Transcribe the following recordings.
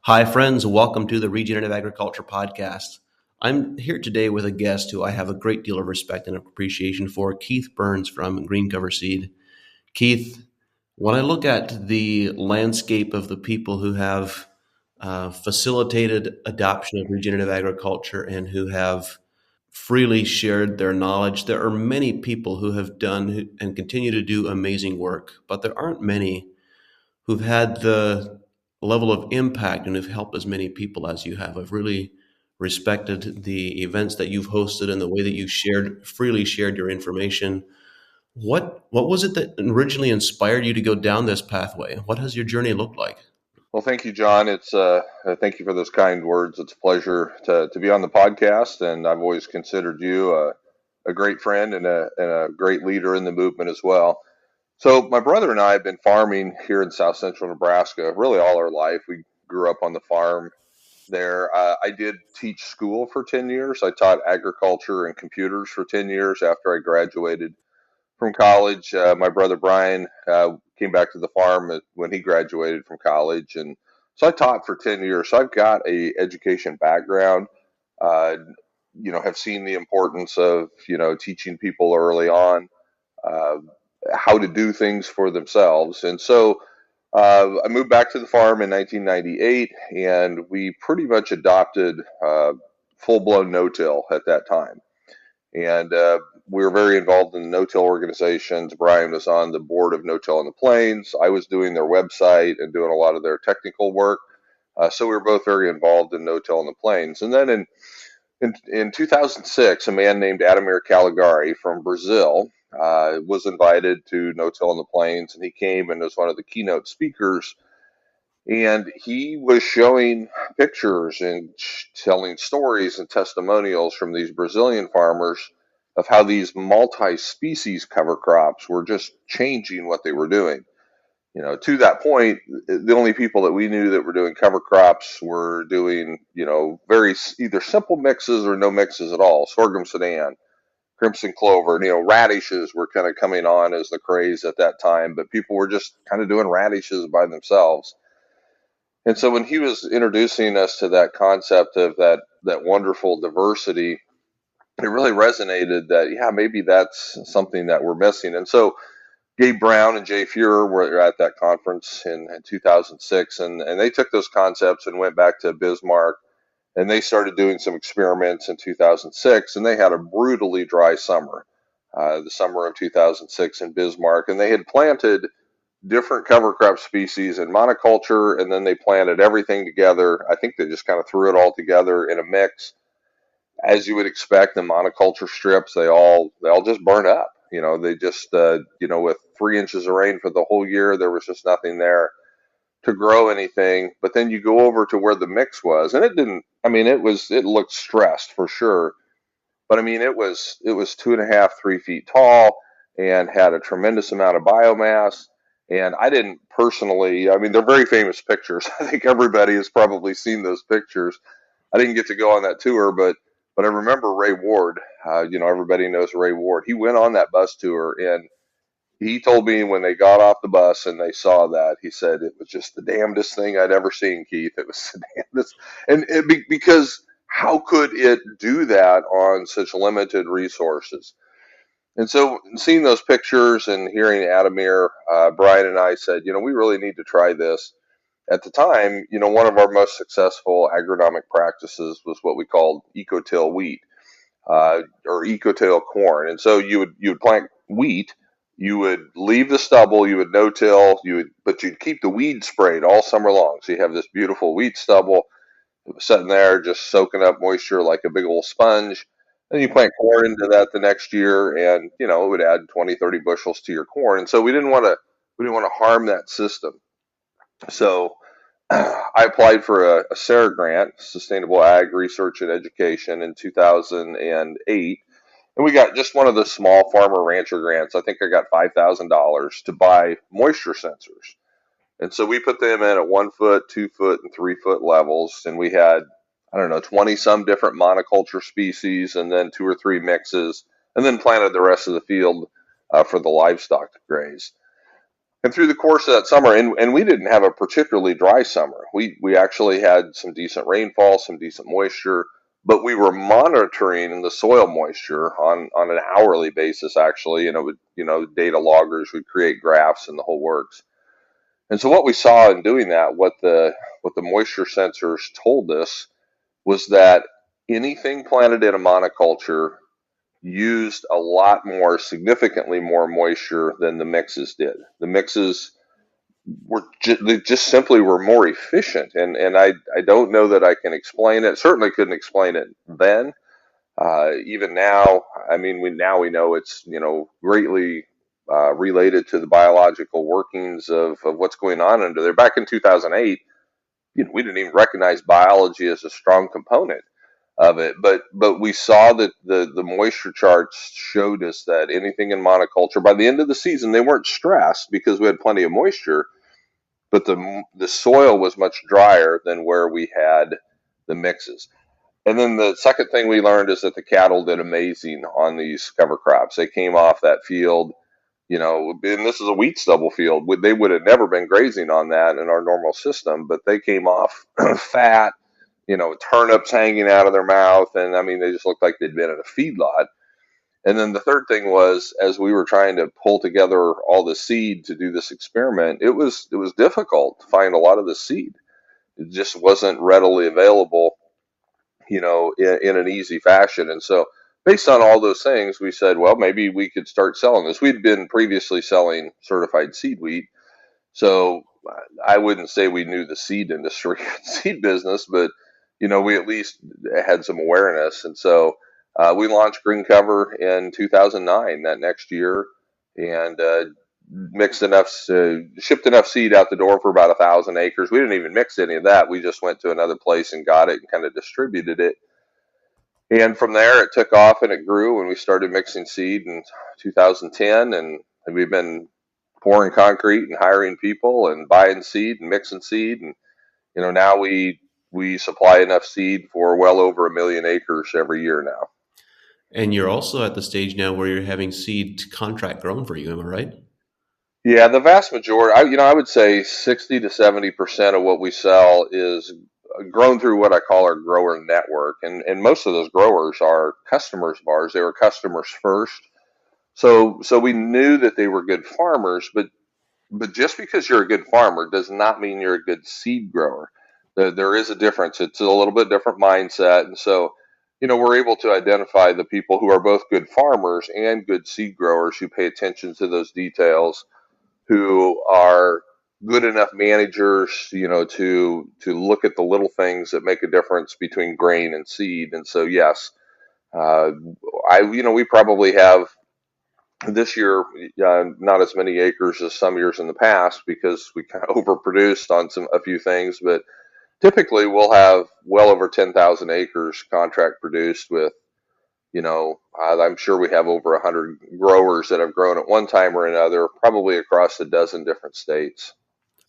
Hi, friends. Welcome to the Regenerative Agriculture Podcast. I'm here today with a guest who I have a great deal of respect and appreciation for, Keith Berns from Green Cover Seed. Keith, when I look at the landscape of the people who have facilitated adoption of regenerative agriculture and who have freely shared their knowledge, there are many people who have done and continue to do amazing work, but there aren't many who've had the level of impact and have helped as many people as you have. I've really respected the events that you've hosted and the way that you freely shared your information. What was it that originally inspired you to go down this pathway? What has your journey looked like? Well, thank you, John. It's thank you for those kind words. It's a pleasure to be on the podcast, and I've always considered you a great friend and a great leader in the movement as well. So, my brother and I have been farming here in South Central Nebraska really all our life. We grew up on the farm there. I did teach school for 10 years. I taught agriculture and computers for 10 years after I graduated from college. My brother Brian came back to the farm when he graduated from college, and so I taught for 10 years. So I've got a education background. Uh, have seen the importance of teaching people early on uh, how to do things for themselves, and so. I moved back to the farm in 1998, and we pretty much adopted full-blown no-till at that time. And we were very involved in the no-till organizations. Brian was on the board of No-Till in the Plains. I was doing their website and doing a lot of their technical work. So we were both very involved in No-Till in the Plains. And then in 2006, a man named Ademir Caligari from Brazil was invited to No-Till in the Plains, and he came and was one of the keynote speakers. And he was showing pictures and telling stories and testimonials from these Brazilian farmers of how these multi-species cover crops were just changing what they were doing. To that point, the only people that we knew that were doing cover crops were doing, very either simple mixes or no mixes at all. Sorghum Sudan, crimson clover, radishes were kind of coming on as the craze at that time, but people were just kind of doing radishes by themselves. And so when he was introducing us to that concept of that wonderful diversity, it really resonated that, yeah, maybe that's something that we're missing. And so Gabe Brown and Jay Fuhrer were at that conference in 2006, and they took those concepts and went back to Bismarck, and they started doing some experiments in 2006, and they had a brutally dry summer, the summer of 2006 in Bismarck, and they had planted different cover crop species in monoculture, and then they planted everything together. I think they just kind of threw it all together in a mix. As you would expect, the monoculture strips, they all just burn up. They just with 3 inches of rain for the whole year, there was just nothing there to grow anything. But then you go over to where the mix was, and it didn't. I mean, it looked stressed for sure, but I mean, it was 2.5, 3 feet tall and had a tremendous amount of biomass. And I didn't personally, I mean, they're very famous pictures. I think everybody has probably seen those pictures. I didn't get to go on that tour, but I remember Ray Ward. Everybody knows Ray Ward. He went on that bus tour, and he told me when they got off the bus and they saw that, he said it was just the damnedest thing I'd ever seen, Keith. It was the damnedest, because how could it do that on such limited resources? And so, seeing those pictures and hearing Ademir, Brian and I said, we really need to try this. At the time, one of our most successful agronomic practices was what we called eco-till wheat, or eco-till corn. And so you would plant wheat, you would leave the stubble, you would no-till, but you'd keep the weed sprayed all summer long. So you have this beautiful wheat stubble sitting there just soaking up moisture like a big old sponge. Then you plant corn into that the next year, and it would add 20, 30 bushels to your corn. And so we didn't want to harm that system. So I applied for a SARE grant, Sustainable Ag Research and Education, in 2008. And we got just one of the small farmer rancher grants. I think I got $5,000 to buy moisture sensors. And so we put them in at 1 foot, 2 foot, and 3 foot levels. And we had, I don't know, 20 some different monoculture species, and then 2 or 3 mixes, and then planted the rest of the field for the livestock to graze. And through the course of that summer, and we didn't have a particularly dry summer. We actually had some decent rainfall, some decent moisture, but we were monitoring the soil moisture on an hourly basis actually, and it would, data loggers would create graphs and the whole works. And so what we saw in doing that, what the moisture sensors told us was that anything planted in a monoculture used a lot more, significantly more moisture than the mixes did. The mixes they just simply were more efficient, and I don't know that I can explain it. Certainly couldn't explain it then. Even now, I mean, we know it's greatly related to the biological workings of what's going on under there. Back in 2008, we didn't even recognize biology as a strong component of it, but we saw that the moisture charts showed us that anything in monoculture by the end of the season they weren't stressed because we had plenty of moisture, but the soil was much drier than where we had the mixes. And then the second thing we learned is that the cattle did amazing on these cover crops. They came off that field, and this is a wheat stubble field. They would have never been grazing on that in our normal system, but they came off fat, turnips hanging out of their mouth. And I mean, they just looked like they'd been in a feedlot. And then the third thing was, as we were trying to pull together all the seed to do this experiment, it was difficult to find a lot of the seed. It just wasn't readily available, in an easy fashion. And so, based on all those things, we said, well, maybe we could start selling this. We'd been previously selling certified seed wheat, so I wouldn't say we knew the seed industry, seed business, but we at least had some awareness. And so we launched Green Cover in 2009, that next year, and shipped enough seed out the door for about 1,000 acres. We didn't even mix any of that. We just went to another place and got it and kind of distributed it. And from there, it took off and it grew, and we started mixing seed in 2010, and we've been pouring concrete and hiring people and buying seed and mixing seed, and now we supply enough seed for well over 1 million acres every year now. And you're also at the stage now where you're having seed contract grown for you, am I right? Yeah, the vast majority, I would say 60 to 70% of what we sell is grown through what I call our grower network, and most of those growers are customers of ours. They were customers first, so we knew that they were good farmers, but just because you're a good farmer does not mean you're a good seed grower. There is a difference. It's a little bit different mindset. And so, we're able to identify the people who are both good farmers and good seed growers who pay attention to those details, who are good enough managers, to look at the little things that make a difference between grain and seed. And so, yes, uh, we probably have this year, not as many acres as some years in the past because we kind of overproduced on a few things, but typically we'll have well over 10,000 acres contract produced with, I'm sure we have over 100 growers that have grown at one time or another, probably across a dozen different states.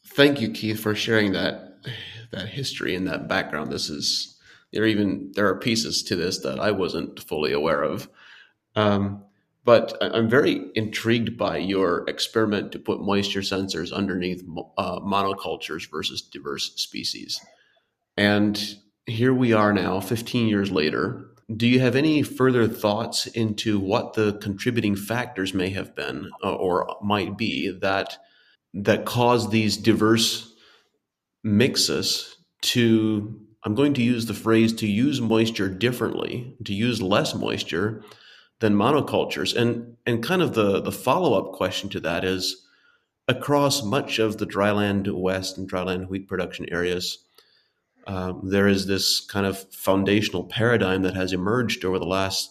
Thank you, Keith, for sharing that history and that background. There are pieces to this that I wasn't fully aware of. But I'm very intrigued by your experiment to put moisture sensors underneath monocultures versus diverse species. And here we are now, 15 years later. Do you have any further thoughts into what the contributing factors may have been or might be that cause these diverse mixes to, I'm going to use the phrase, to use moisture differently, to use less moisture than monocultures? And kind of the follow-up question to that is, across much of the dryland west and dryland wheat production areas, there is this kind of foundational paradigm that has emerged over the last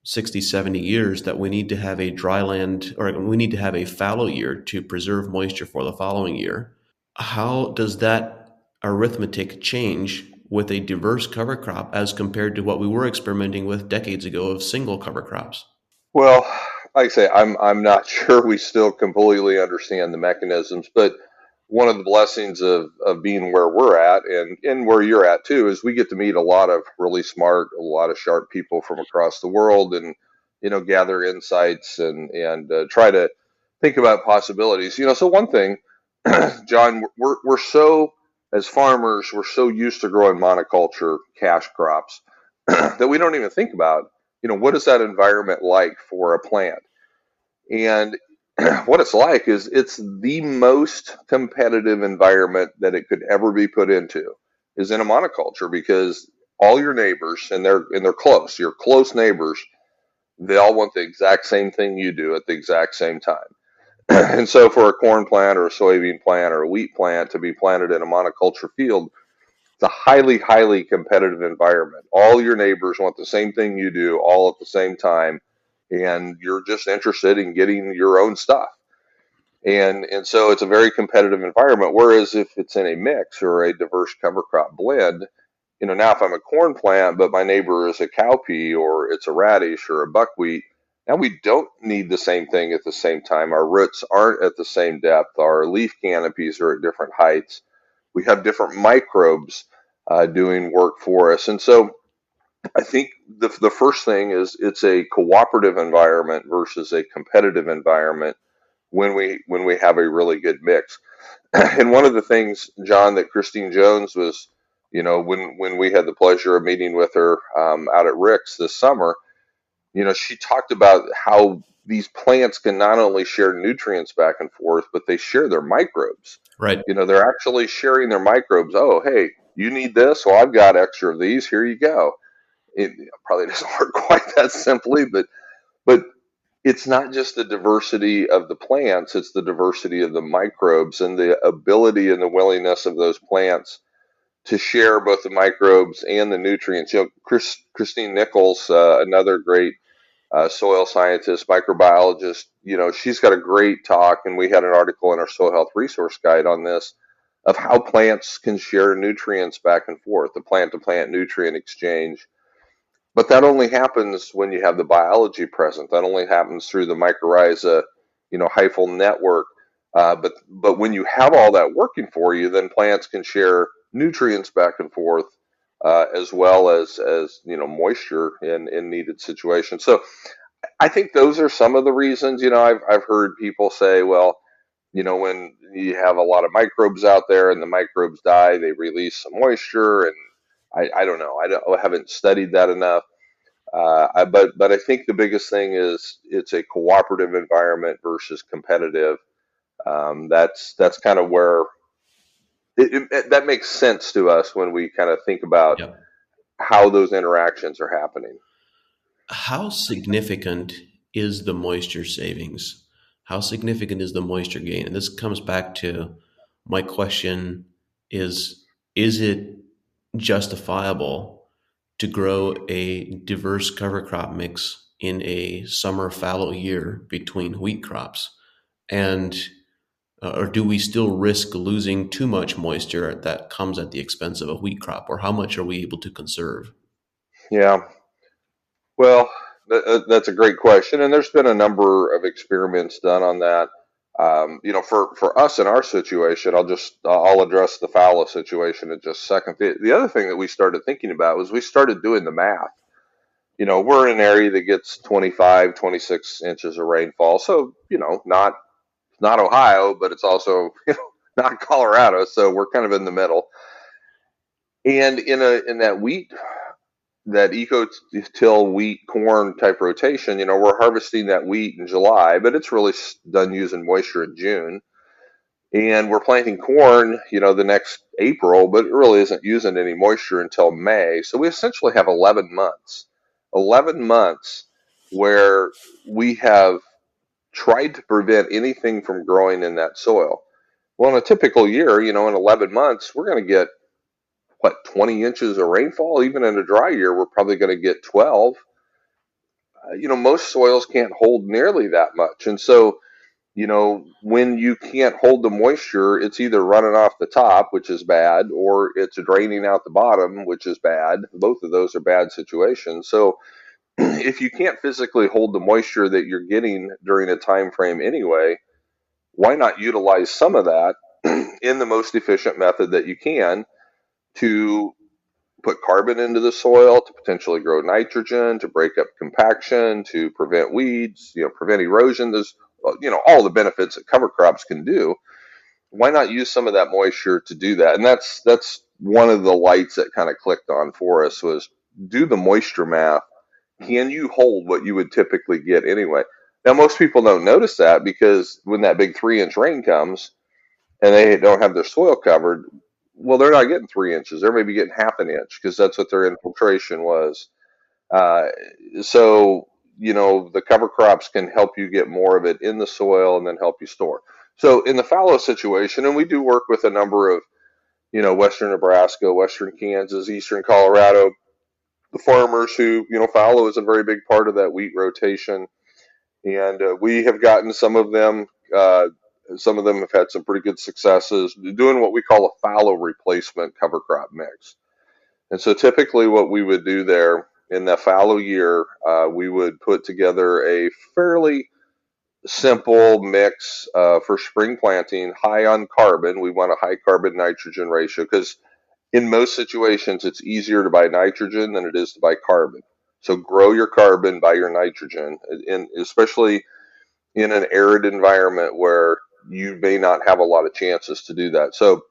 60, 70 years that we need to have a dryland, or we need to have a fallow year to preserve moisture for the following year. How does that arithmetic change with a diverse cover crop as compared to what we were experimenting with decades ago of single cover crops? Well, like I say, I'm not sure we still completely understand the mechanisms, but one of the blessings of being where we're at and where you're at too is we get to meet a lot of really smart, a lot of sharp people from across the world, and gather insights and try to think about possibilities. So one thing, John, we're so, as farmers, we're so used to growing monoculture cash crops that we don't even think about, what is that environment like for a plant? And what it's like is it's the most competitive environment that it could ever be put into is in a monoculture, because all your neighbors, and they're close, your close neighbors, they all want the exact same thing you do at the exact same time. And so for a corn plant or a soybean plant or a wheat plant to be planted in a monoculture field, it's a highly, highly competitive environment. All your neighbors want the same thing you do all at the same time, and you're just interested in getting your own stuff. And so it's a very competitive environment. Whereas if it's in a mix or a diverse cover crop blend, now if I'm a corn plant, but my neighbor is a cowpea or it's a radish or a buckwheat, now we don't need the same thing at the same time. Our roots aren't at the same depth. Our leaf canopies are at different heights. We have different microbes doing work for us. And so I think the first thing is it's a cooperative environment versus a competitive environment when we have a really good mix. And one of the things, John, that Christine Jones was, when we had the pleasure of meeting with her out at Rick's this summer, she talked about how these plants can not only share nutrients back and forth, but they share their microbes. Right. They're actually sharing their microbes. Oh, hey, you need this? Well, I've got extra of these. Here you go. It probably doesn't work quite that simply, but it's not just the diversity of the plants, it's the diversity of the microbes and the ability and the willingness of those plants to share both the microbes and the nutrients. Christine Nichols, another great soil scientist, microbiologist, she's got a great talk, and we had an article in our soil health resource guide on this of how plants can share nutrients back and forth, the plant to plant nutrient exchange. But that only happens when you have the biology present. That only happens through the mycorrhiza, hyphal network. But when you have all that working for you, then plants can share nutrients back and forth, as well as moisture in needed situations. So I think those are some of the reasons. I've heard people say, well, when you have a lot of microbes out there and the microbes die, they release some moisture, and I don't know. I haven't studied that enough. But I think the biggest thing is it's a cooperative environment versus competitive. That's kind of where that makes sense to us when we kind of think about Yep. how those interactions are happening. How significant is the moisture savings? How significant is the moisture gain? And this comes back to my question is it justifiable to grow a diverse cover crop mix in a summer fallow year between wheat crops? And or do we still risk losing too much moisture that comes at the expense of a wheat crop? Or how much are we able to conserve? Yeah. Well, that's a great question, and there's been a number of experiments done on that. For us in our situation, I'll address the fallow situation in just a second. The other thing that we started thinking about was we started doing the math. We're in an area that gets 25, 26 inches of rainfall, so not Ohio, but it's also not Colorado, so we're kind of in the middle. And in that eco-till wheat corn type rotation, we're harvesting that wheat in July, but it's really done using moisture in June. And we're planting corn, the next April, but it really isn't using any moisture until May. So we essentially have 11 months where we have tried to prevent anything from growing in that soil. Well, in a typical year, in 11 months, we're going to get, 20 inches of rainfall. Even in a dry year, we're probably going to get 12. Most soils can't hold nearly that much. And so, when you can't hold the moisture, it's either running off the top, which is bad, or it's draining out the bottom, which is bad. Both of those are bad situations. So, if you can't physically hold the moisture that you're getting during a time frame anyway, why not utilize some of that in the most efficient method that you can to put carbon into the soil, to potentially grow nitrogen, to break up compaction, to prevent weeds, prevent erosion. There's all the benefits that cover crops can do. Why not use some of that moisture to do that? And that's one of the lights that kind of clicked on for us was do the moisture math. Can you hold what you would typically get anyway? Now, most people don't notice that because when that big 3-inch rain comes and they don't have their soil covered, well, they're not getting 3 inches. They're maybe getting half an inch because that's what their infiltration was. Uh, so, the cover crops can help you get more of it in the soil and then help you store. So, in the fallow situation, and we do work with a number of, Western Nebraska, Western Kansas, Eastern Colorado, the farmers who, fallow is a very big part of that wheat rotation. And we have gotten some of them have had some pretty good successes doing what we call a fallow replacement cover crop mix. And so typically what we would do there in the fallow year, we would put together a fairly simple mix for spring planting, high on carbon. We want a high carbon nitrogen ratio because in most situations it's easier to buy nitrogen than it is to buy carbon. So grow your carbon, buy your nitrogen, and especially in an arid environment where you may not have a lot of chances to do that. So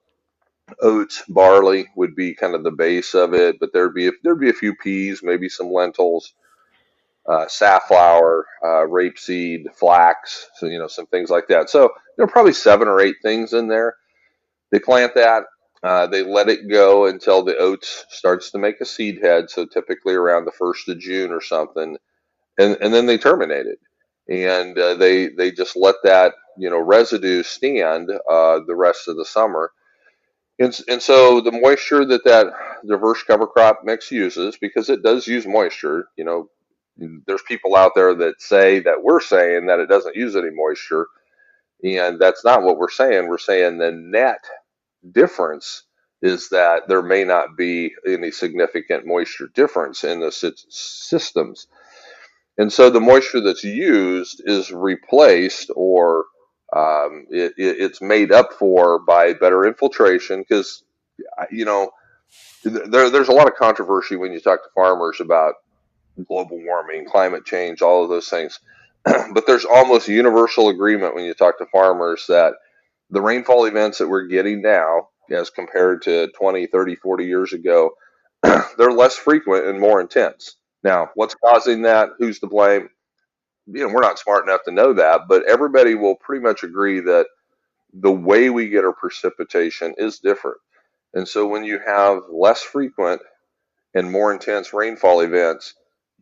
oats, barley would be kind of the base of it, but there'd be a few peas, maybe some lentils, safflower, rapeseed, flax, so some things like that. So probably 7 or 8 things in there. They plant that. They let it go until the oats starts to make a seed head. So typically around the 1st of June or something, and then they terminate it, and they just let that residue stand the rest of the summer. And so the moisture that diverse cover crop mix uses, because it does use moisture, there's people out there that say that we're saying that it doesn't use any moisture, and that's not what we're saying. We're saying the net difference is that there may not be any significant moisture difference in the systems. And so the moisture that's used is replaced or it's made up for by better infiltration because, you know, there's a lot of controversy when you talk to farmers about global warming, climate change, all of those things. But there's almost universal agreement when you talk to farmers that the rainfall events that we're getting now, as compared to 20, 30, 40 years ago, they're less frequent and more intense. Now, what's causing that? Who's to blame? We're not smart enough to know that, but everybody will pretty much agree that the way we get our precipitation is different. And so when you have less frequent and more intense rainfall events,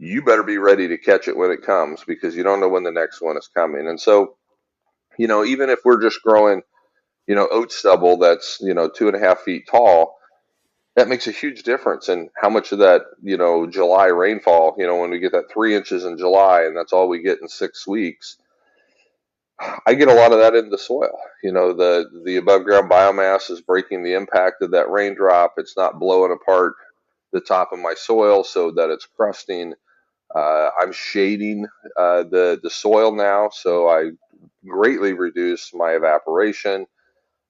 you better be ready to catch it when it comes because you don't know when the next one is coming. And so, even if we're just growing, oat stubble that's, 2.5 feet tall, that makes a huge difference in how much of that, July rainfall, when we get that 3 inches in July and that's all we get in 6 weeks, I get a lot of that in the soil. The above ground biomass is breaking the impact of that raindrop. It's not blowing apart the top of my soil so that it's crusting. I'm shading the soil now, so I greatly reduce my evaporation.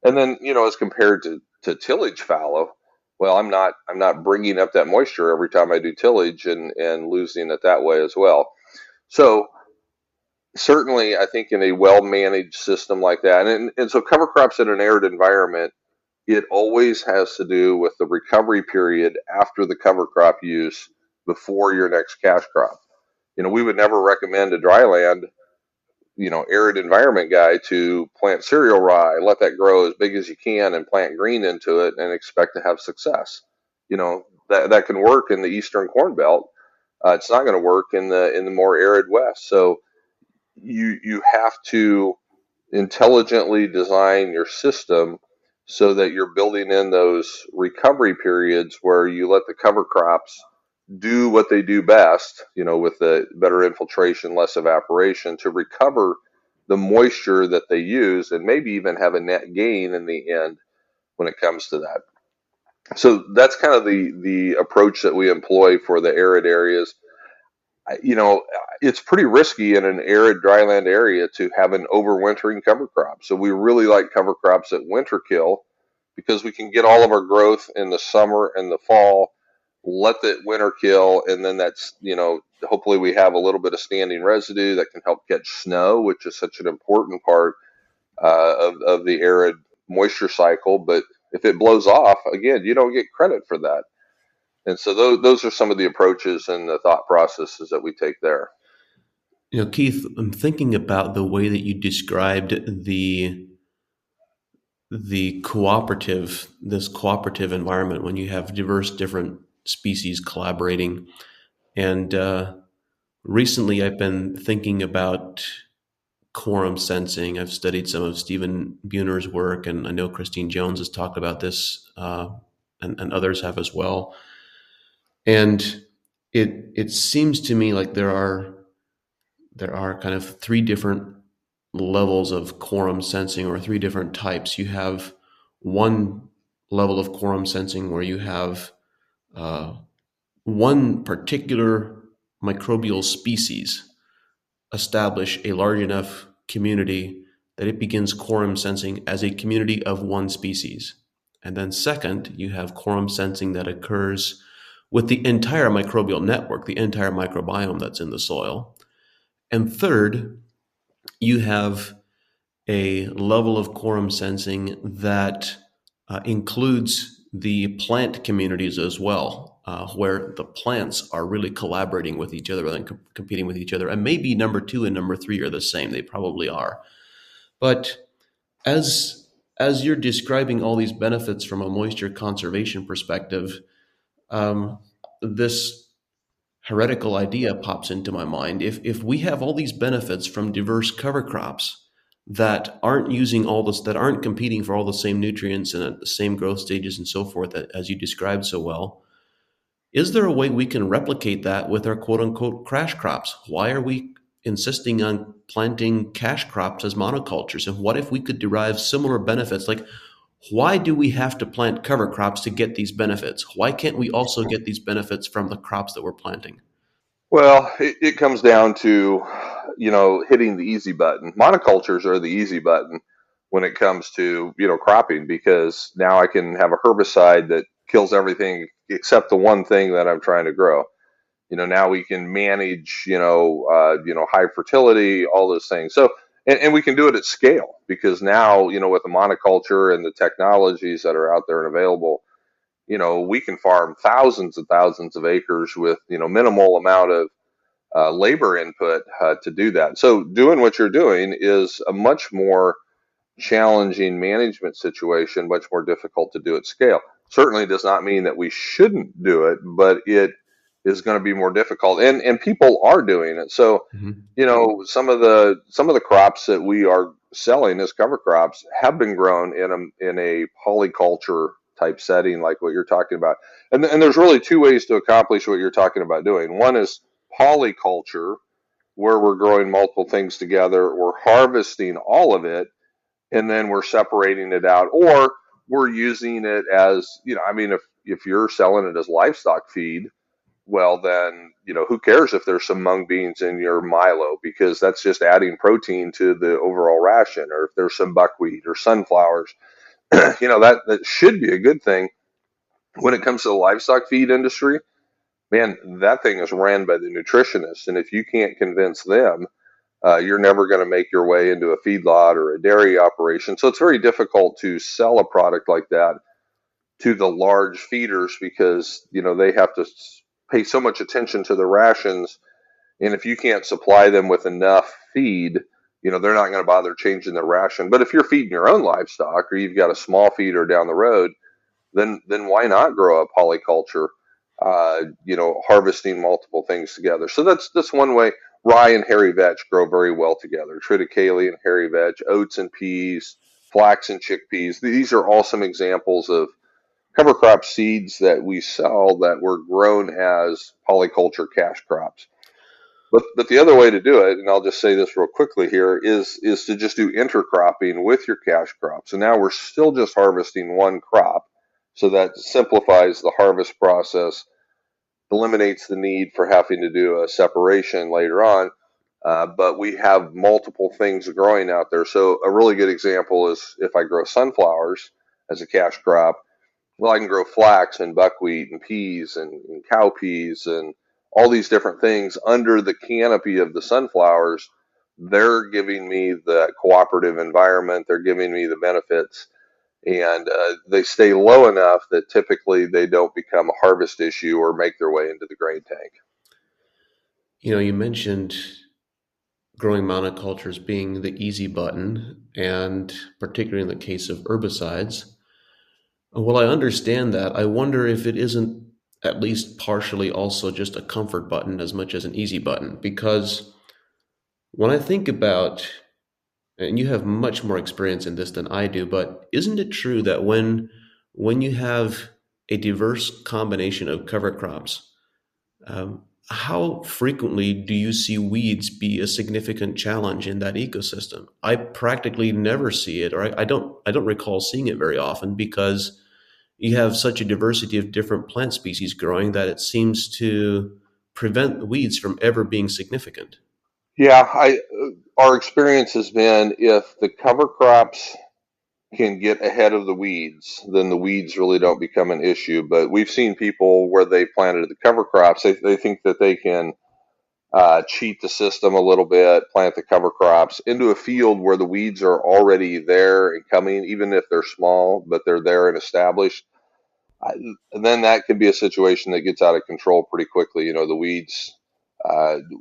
And then, as compared to tillage fallow, well, I'm not bringing up that moisture every time I do tillage and losing it that way as well. So certainly, I think in a well managed system like that, and so cover crops in an arid environment, it always has to do with the recovery period after the cover crop use before your next cash crop. We would never recommend a dryland, arid environment guy to plant cereal rye, let that grow as big as you can and plant green into it and expect to have success. That can work in the eastern corn belt. It's not going to work in the more arid west. So you have to intelligently design your system so that you're building in those recovery periods where you let the cover crops do what they do best, with the better infiltration, less evaporation to recover the moisture that they use and maybe even have a net gain in the end when it comes to that. So that's kind of the approach that we employ for the arid areas. you know, it's pretty risky in an arid dryland area to have an overwintering cover crop. So we really like cover crops that winter kill because we can get all of our growth in the summer and the fall let the winter kill, and then that's, hopefully we have a little bit of standing residue that can help catch snow, which is such an important part of the arid moisture cycle. But if it blows off, again, you don't get credit for that. And so those are some of the approaches and the thought processes that we take there. Keith, I'm thinking about the way that you described this cooperative environment when you have diverse different species collaborating. And recently I've been thinking about quorum sensing. I've studied some of Stephen Buhner's work, and I know Christine Jones has talked about this, and others have as well. And it seems to me like there are kind of three different levels of quorum sensing, or three different types. You have one level of quorum sensing where you have uh, one particular microbial species establish a large enough community that it begins quorum sensing as a community of one species. And then second, you have quorum sensing that occurs with the entire microbial network, the entire microbiome that's in the soil. And third, you have a level of quorum sensing that includes the plant communities as well, where the plants are really collaborating with each other rather than competing with each other. And maybe number two and number three are the same. They probably are. But as you're describing all these benefits from a moisture conservation perspective, um, this heretical idea pops into my mind. If we have all these benefits from diverse cover crops that aren't using all this, that aren't competing for all the same nutrients and at the same growth stages and so forth, as you described so well, is there a way we can replicate that with our quote unquote crash crops? Why are we insisting on planting cash crops as monocultures? And what if we could derive similar benefits? Like, why do we have to plant cover crops to get these benefits? Why can't we also get these benefits from the crops that we're planting? Well, it comes down to, hitting the easy button. Monocultures are the easy button when it comes to, cropping, because now I can have a herbicide that kills everything except the one thing that I'm trying to grow. Now we can manage, high fertility, all those things. So, and we can do it at scale, because now, with the monoculture and the technologies that are out there and available, we can farm thousands and thousands of acres with, minimal amount of labor input to do that. So doing what you're doing is a much more challenging management situation, much more difficult to do at scale. Certainly does not mean that we shouldn't do it, but it is going to be more difficult, and people are doing it. So, Mhm. some of the crops that we are selling as cover crops have been grown in a polyculture type setting, like what you're talking about. And there's really two ways to accomplish what you're talking about doing. One is polyculture, where we're growing multiple things together, we're harvesting all of it, and then we're separating it out, or we're using it as, I mean, if you're selling it as livestock feed, well then, who cares if there's some mung beans in your Milo, because that's just adding protein to the overall ration, or if there's some buckwheat or sunflowers, that should be a good thing. When it comes to the livestock feed industry, man, that thing is ran by the nutritionists, and if you can't convince them, you're never going to make your way into a feedlot or a dairy operation. So it's very difficult to sell a product like that to the large feeders, because they have to pay so much attention to the rations, and if you can't supply them with enough feed, they're not going to bother changing the ration. But if you're feeding your own livestock, or you've got a small feeder down the road, then why not grow a polyculture, harvesting multiple things together. So that's one way. Rye and hairy vetch grow very well together. Triticale and hairy vetch, oats and peas, flax and chickpeas. These are all some examples of cover crop seeds that we sell that were grown as polyculture cash crops. But the other way to do it, and I'll just say this real quickly here, is to just do intercropping with your cash crops. And now we're still just harvesting one crop, so that simplifies the harvest process, eliminates the need for having to do a separation later on. But we have multiple things growing out there. So a really good example is if I grow sunflowers as a cash crop, Well, I can grow flax and buckwheat and peas and cowpeas and all these different things under the canopy of the sunflowers. They're giving me the cooperative environment. They're giving me the benefits, and they stay low enough that typically they don't become a harvest issue or make their way into the grain tank. You mentioned growing monocultures being the easy button, and particularly in the case of herbicides. Well, I understand that. I wonder if it isn't at least partially also just a comfort button as much as an easy button. Because when I think about, and you have much more experience in this than I do, but isn't it true that when you have a diverse combination of cover crops, how frequently do you see weeds be a significant challenge in that ecosystem? I practically never see it, or I don't recall seeing it very often because you have such a diversity of different plant species growing that it seems to prevent the weeds from ever being significant. Yeah, our experience has been if the cover crops can get ahead of the weeds, then the weeds really don't become an issue. But we've seen people where they planted the cover crops, they think that they can cheat the system a little bit, plant the cover crops into a field where the weeds are already there and coming, even if they're small, but they're there and established. I, then that can be a situation that gets out of control pretty quickly. The weeds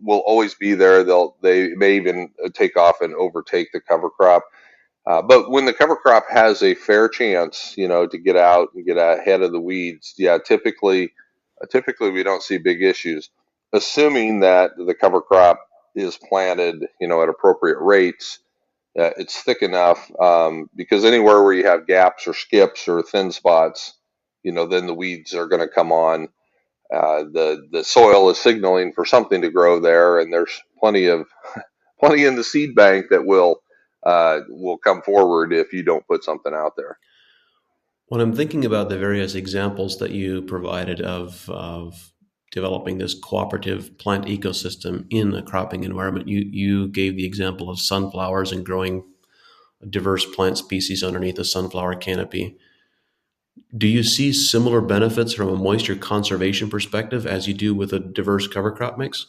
will always be there. They may even take off and overtake the cover crop. But when the cover crop has a fair chance, to get out and get ahead of the weeds, yeah, typically we don't see big issues, assuming that the cover crop is planted, at appropriate rates. It's thick enough, because anywhere where you have gaps or skips or thin spots, then the weeds are going to come on. The soil is signaling for something to grow there, and there's plenty in the seed bank that will come forward if you don't put something out there. When I'm thinking about the various examples that you provided of developing this cooperative plant ecosystem in a cropping environment, you gave the example of sunflowers and growing diverse plant species underneath a sunflower canopy. Do you see similar benefits from a moisture conservation perspective as you do with a diverse cover crop mix?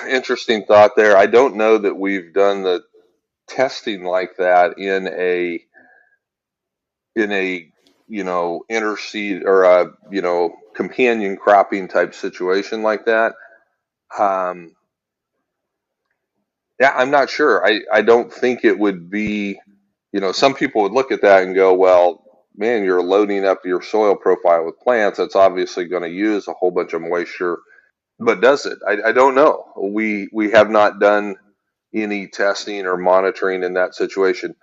Interesting thought there. I don't know that we've done the testing like that in a interseed or a companion cropping type situation like that. Um, yeah, I'm not sure. I don't think it would be. Some people would look at that and go, well, man, you're loading up your soil profile with plants. That's obviously going to use a whole bunch of moisture. But does it? I don't know. We have not done any testing or monitoring in that situation.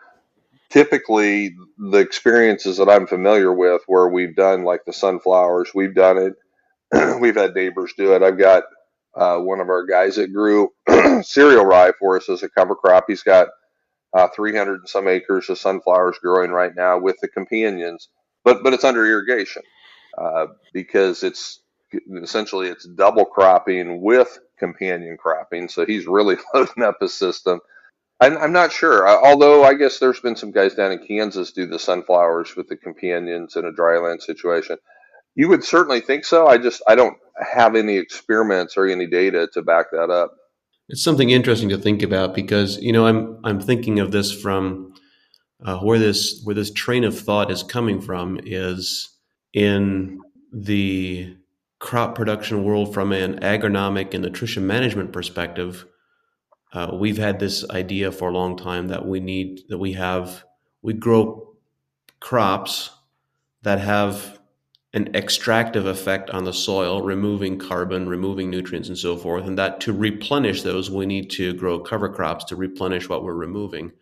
Typically, the experiences that I'm familiar with where we've done like the sunflowers, we've done it. We've had neighbors do it. I've got one of our guys that grew cereal rye for us as a cover crop. He's got 300 and some acres of sunflowers growing right now with the companions, but it's under irrigation, because it's double cropping with companion cropping. So he's really loading up his system. I'm not sure, although I guess there's been some guys down in Kansas do the sunflowers with the companions in a dryland situation. You would certainly think so. I don't have any experiments or any data to back that up. It's something interesting to think about because I'm thinking of this from where this train of thought is coming from is in the crop production world from an agronomic and nutrition management perspective. We've had this idea for a long time that we grow crops that have an extractive effect on the soil, removing carbon, removing nutrients, and so forth. And that to replenish those, we need to grow cover crops to replenish what we're removing.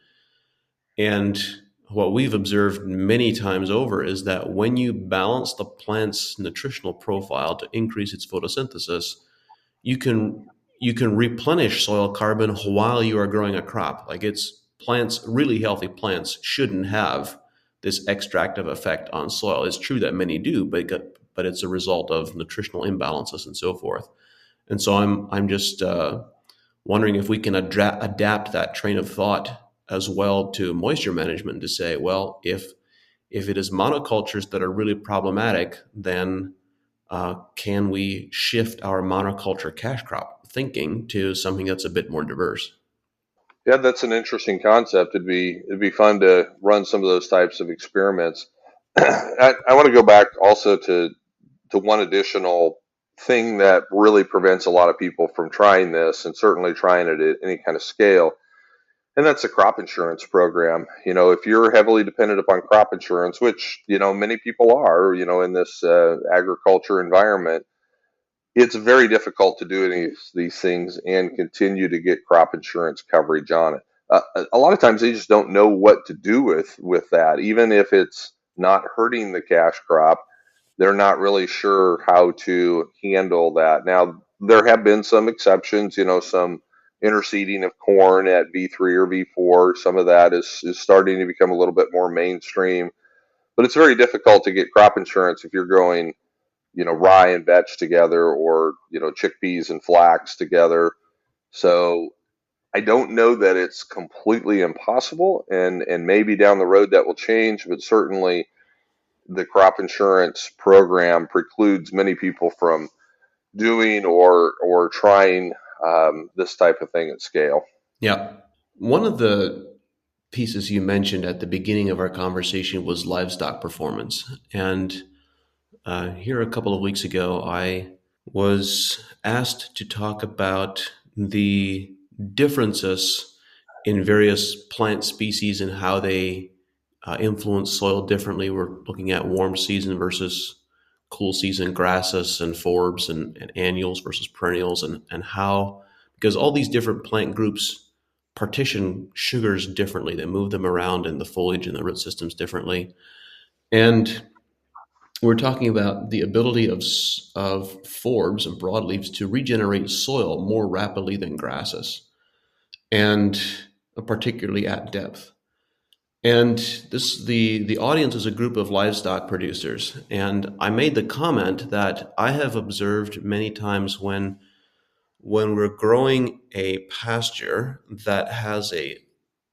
And what we've observed many times over is that when you balance the plant's nutritional profile to increase its photosynthesis, you can you can replenish soil carbon while you are growing a crop. Like it's plants, really healthy plants shouldn't have this extractive effect on soil. It's true that many do, but it's a result of nutritional imbalances and so forth. And so I'm just wondering if we can adapt that train of thought as well to moisture management to say, well, if it is monocultures that are really problematic, then can we shift our monoculture cash crop thinking to something that's a bit more diverse? Yeah, that's an interesting concept. It'd be fun to run some of those types of experiments. I want to go back also to one additional thing that really prevents a lot of people from trying this, and certainly trying it at any kind of scale. And that's the crop insurance program. If you're heavily dependent upon crop insurance, which, many people are, in this agriculture environment, it's very difficult to do any of these things and continue to get crop insurance coverage on it. A lot of times they just don't know what to do with that, even if it's not hurting the cash crop. They're not really sure how to handle that. Now, there have been some exceptions, some interseeding of corn at V3 or V4. Some of that is starting to become a little bit more mainstream, but it's very difficult to get crop insurance if you're growing, rye and vetch together, or, chickpeas and flax together. So I don't know that it's completely impossible, and maybe down the road that will change, but certainly the crop insurance program precludes many people from doing or trying this type of thing at scale. Yeah. One of the pieces you mentioned at the beginning of our conversation was livestock performance. And here a couple of weeks ago, I was asked to talk about the differences in various plant species and how they influence soil differently. We're looking at warm season versus cool season grasses and forbs and annuals versus perennials, and how, because all these different plant groups partition sugars differently. They move them around in the foliage and the root systems differently. And we're talking about the ability of forbs and broadleaves to regenerate soil more rapidly than grasses, and particularly at depth. And the audience is a group of livestock producers, and I made the comment that I have observed many times when we're growing a pasture that has a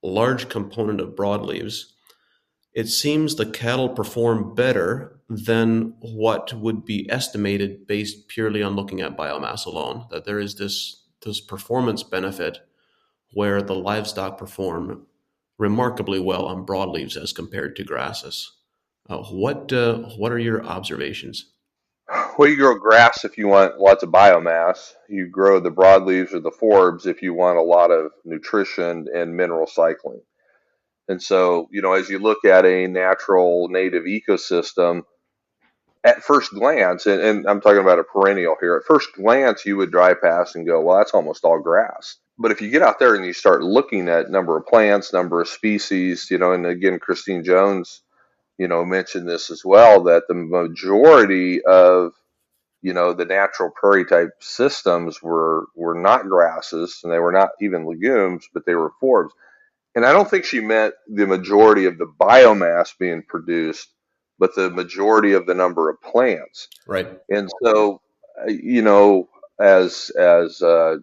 large component of broadleaves, it seems the cattle perform better than what would be estimated based purely on looking at biomass alone. That there is this performance benefit where the livestock perform remarkably well on broadleaves as compared to grasses. What are your observations? Well, you grow grass if you want lots of biomass. You grow the broadleaves or the forbs if you want a lot of nutrition and mineral cycling. And so, as you look at a natural native ecosystem, at first glance, and I'm talking about a perennial here, at first glance, you would drive past and go, well, that's almost all grass. But if you get out there and you start looking at number of plants, number of species, and again, Christine Jones, mentioned this as well, that the majority of, the natural prairie type systems were not grasses, and they were not even legumes, but they were forbs. And I don't think she meant the majority of the biomass being produced, but the majority of the number of plants. Right. And so, you know, as as uh,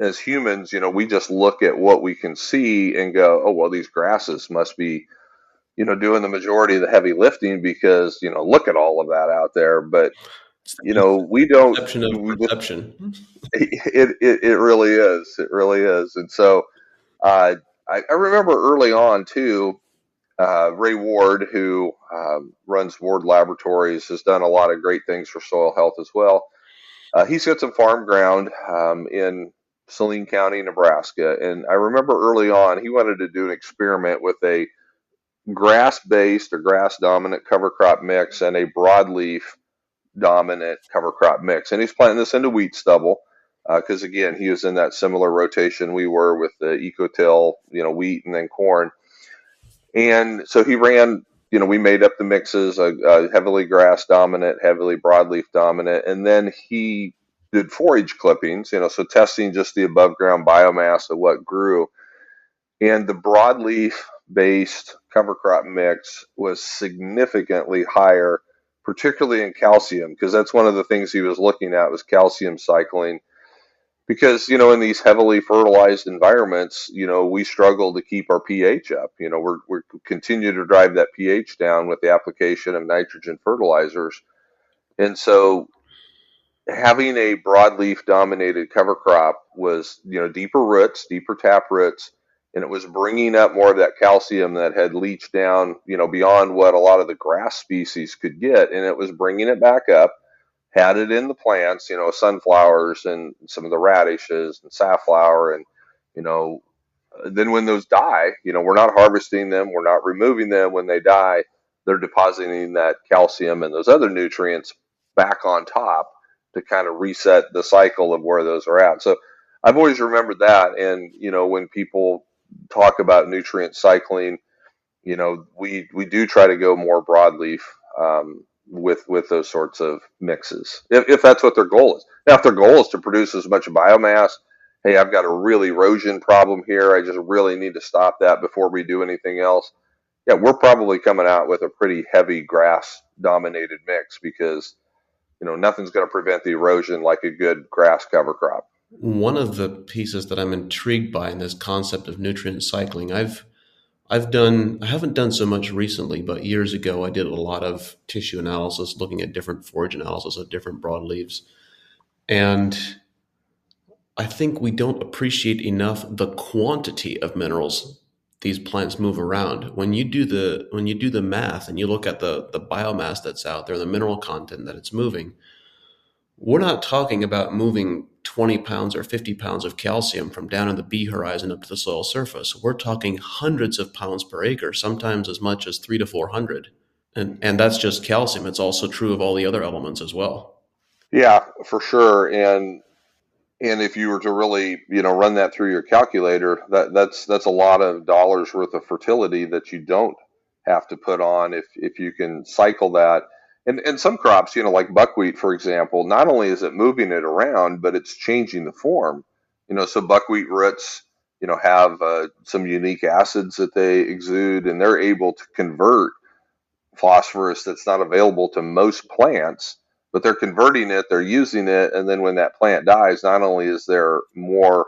as humans, we just look at what we can see and go, oh well, these grasses must be, doing the majority of the heavy lifting because, look at all of that out there. But It's the we don't. perception of We just perception. it really is. It really is. And so uh, I remember early on too. Ray Ward, who runs Ward Laboratories, has done a lot of great things for soil health as well. He's got some farm ground in Saline County, Nebraska. And I remember early on, he wanted to do an experiment with a grass based or grass dominant cover crop mix and a broadleaf dominant cover crop mix. And he's planting this into wheat stubble. Because again, he was in that similar rotation we were with the ecotill, wheat and then corn. And so he ran, we made up the mixes, heavily grass dominant, heavily broadleaf dominant, and then he did forage clippings, so testing just the above ground biomass of what grew. And the broadleaf based cover crop mix was significantly higher, particularly in calcium, because that's one of the things he was looking at was calcium cycling. because in these heavily fertilized environments, we struggle to keep our pH up. We're continue to drive that pH down with the application of nitrogen fertilizers. And so having a broadleaf dominated cover crop was, deeper roots, deeper tap roots, and it was bringing up more of that calcium that had leached down, beyond what a lot of the grass species could get, and it was bringing it back up, had it in the plants, sunflowers and some of the radishes and safflower, and you know then when those die, we're not harvesting them, we're not removing them. When they die, they're depositing that calcium and those other nutrients back on top to kind of reset the cycle of where those are at. So I've always remembered that. And, when people talk about nutrient cycling, we do try to go more broadleaf, with those sorts of mixes, if that's what their goal is. Now, if their goal is to produce as much biomass, hey, I've got a real erosion problem here, I just really need to stop that before we do anything else. Yeah, we're probably coming out with a pretty heavy grass dominated mix, because nothing's going to prevent the erosion like a good grass cover crop. One of the pieces that I'm intrigued by in this concept of nutrient cycling, I haven't done so much recently, but years ago I did a lot of tissue analysis looking at different forage analysis of different broadleaves. And I think we don't appreciate enough the quantity of minerals these plants move around. When you do the math and you look at the biomass that's out there, the mineral content that it's moving, we're not talking about moving 20 pounds or 50 pounds of calcium from down in the B horizon up to the soil surface. We're talking hundreds of pounds per acre, sometimes as much as 3 to 400. And that's just calcium. It's also true of all the other elements as well. Yeah, for sure. And if you were to really, run that through your calculator, that's a lot of dollars worth of fertility that you don't have to put on if you can cycle that. And some crops, like buckwheat, for example, not only is it moving it around, but it's changing the form. So buckwheat roots, have some unique acids that they exude, and they're able to convert phosphorus that's not available to most plants, but they're converting it, they're using it, and then when that plant dies, not only is there more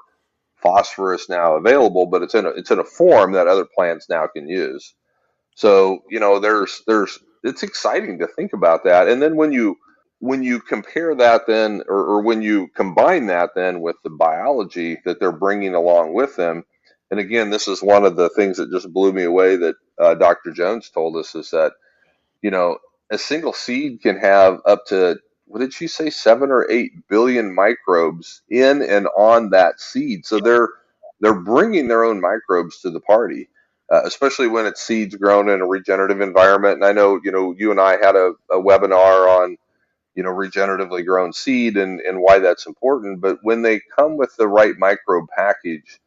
phosphorus now available, but it's in a form that other plants now can use. So there's it's exciting to think about that. And then when you compare that then, or when you combine that then with the biology that they're bringing along with them, and again, this is one of the things that just blew me away that Dr. Jones told us, is that you know, a single seed can have up to, what did she say, 7 or 8 billion microbes in and on that seed. So they're bringing their own microbes to the party, especially when it's seeds grown in a regenerative environment. And I know, you and I had a webinar on, regeneratively grown seed and why that's important. But when they come with the right microbe package,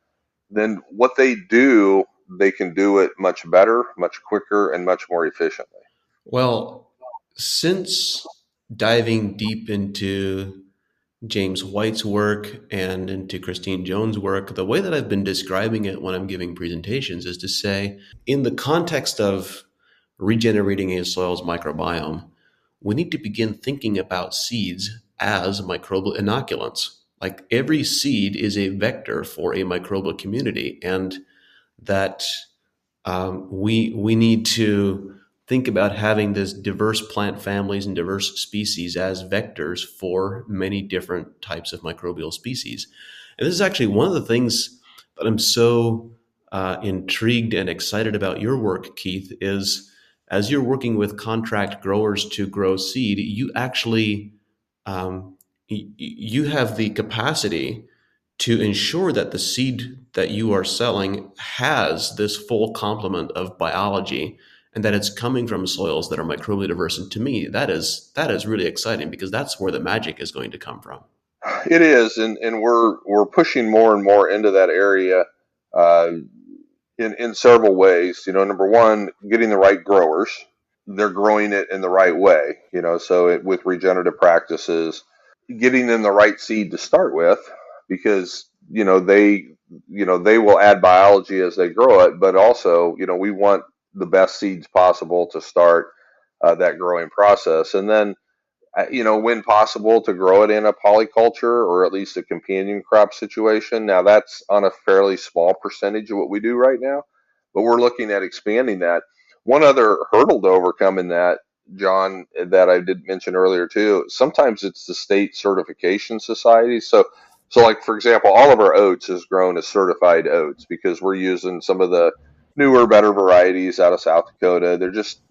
then what they do, they can do it much better, much quicker, and much more efficiently. Well, since diving deep into James White's work and into Christine Jones' work, the way that I've been describing it when I'm giving presentations is to say, in the context of regenerating a soil's microbiome, we need to begin thinking about seeds as microbial inoculants. Like every seed is a vector for a microbial community, and that we need to think about having this diverse plant families and diverse species as vectors for many different types of microbial species. And this is actually one of the things that I'm so intrigued and excited about your work, Keith, is as you're working with contract growers to grow seed, you actually you have the capacity to ensure that the seed that you are selling has this full complement of biology and that it's coming from soils that are microbially diverse. And to me, that is really exciting because that's where the magic is going to come from. It is, and we're pushing more and more into that area, uh, in several ways. Number one, getting the right growers. They're growing it in the right way. So with regenerative practices, getting them the right seed to start with, because they will add biology as they grow it, but also we want the best seeds possible to start that growing process. And then when possible, to grow it in a polyculture or at least a companion crop situation. Now, that's on a fairly small percentage of what we do right now, but we're looking at expanding that. One other hurdle to overcome in that, John, that I did mention earlier too, sometimes it's the state certification society. So like for example, all of our oats is grown as certified oats because we're using some of the newer, better varieties out of South Dakota. They're just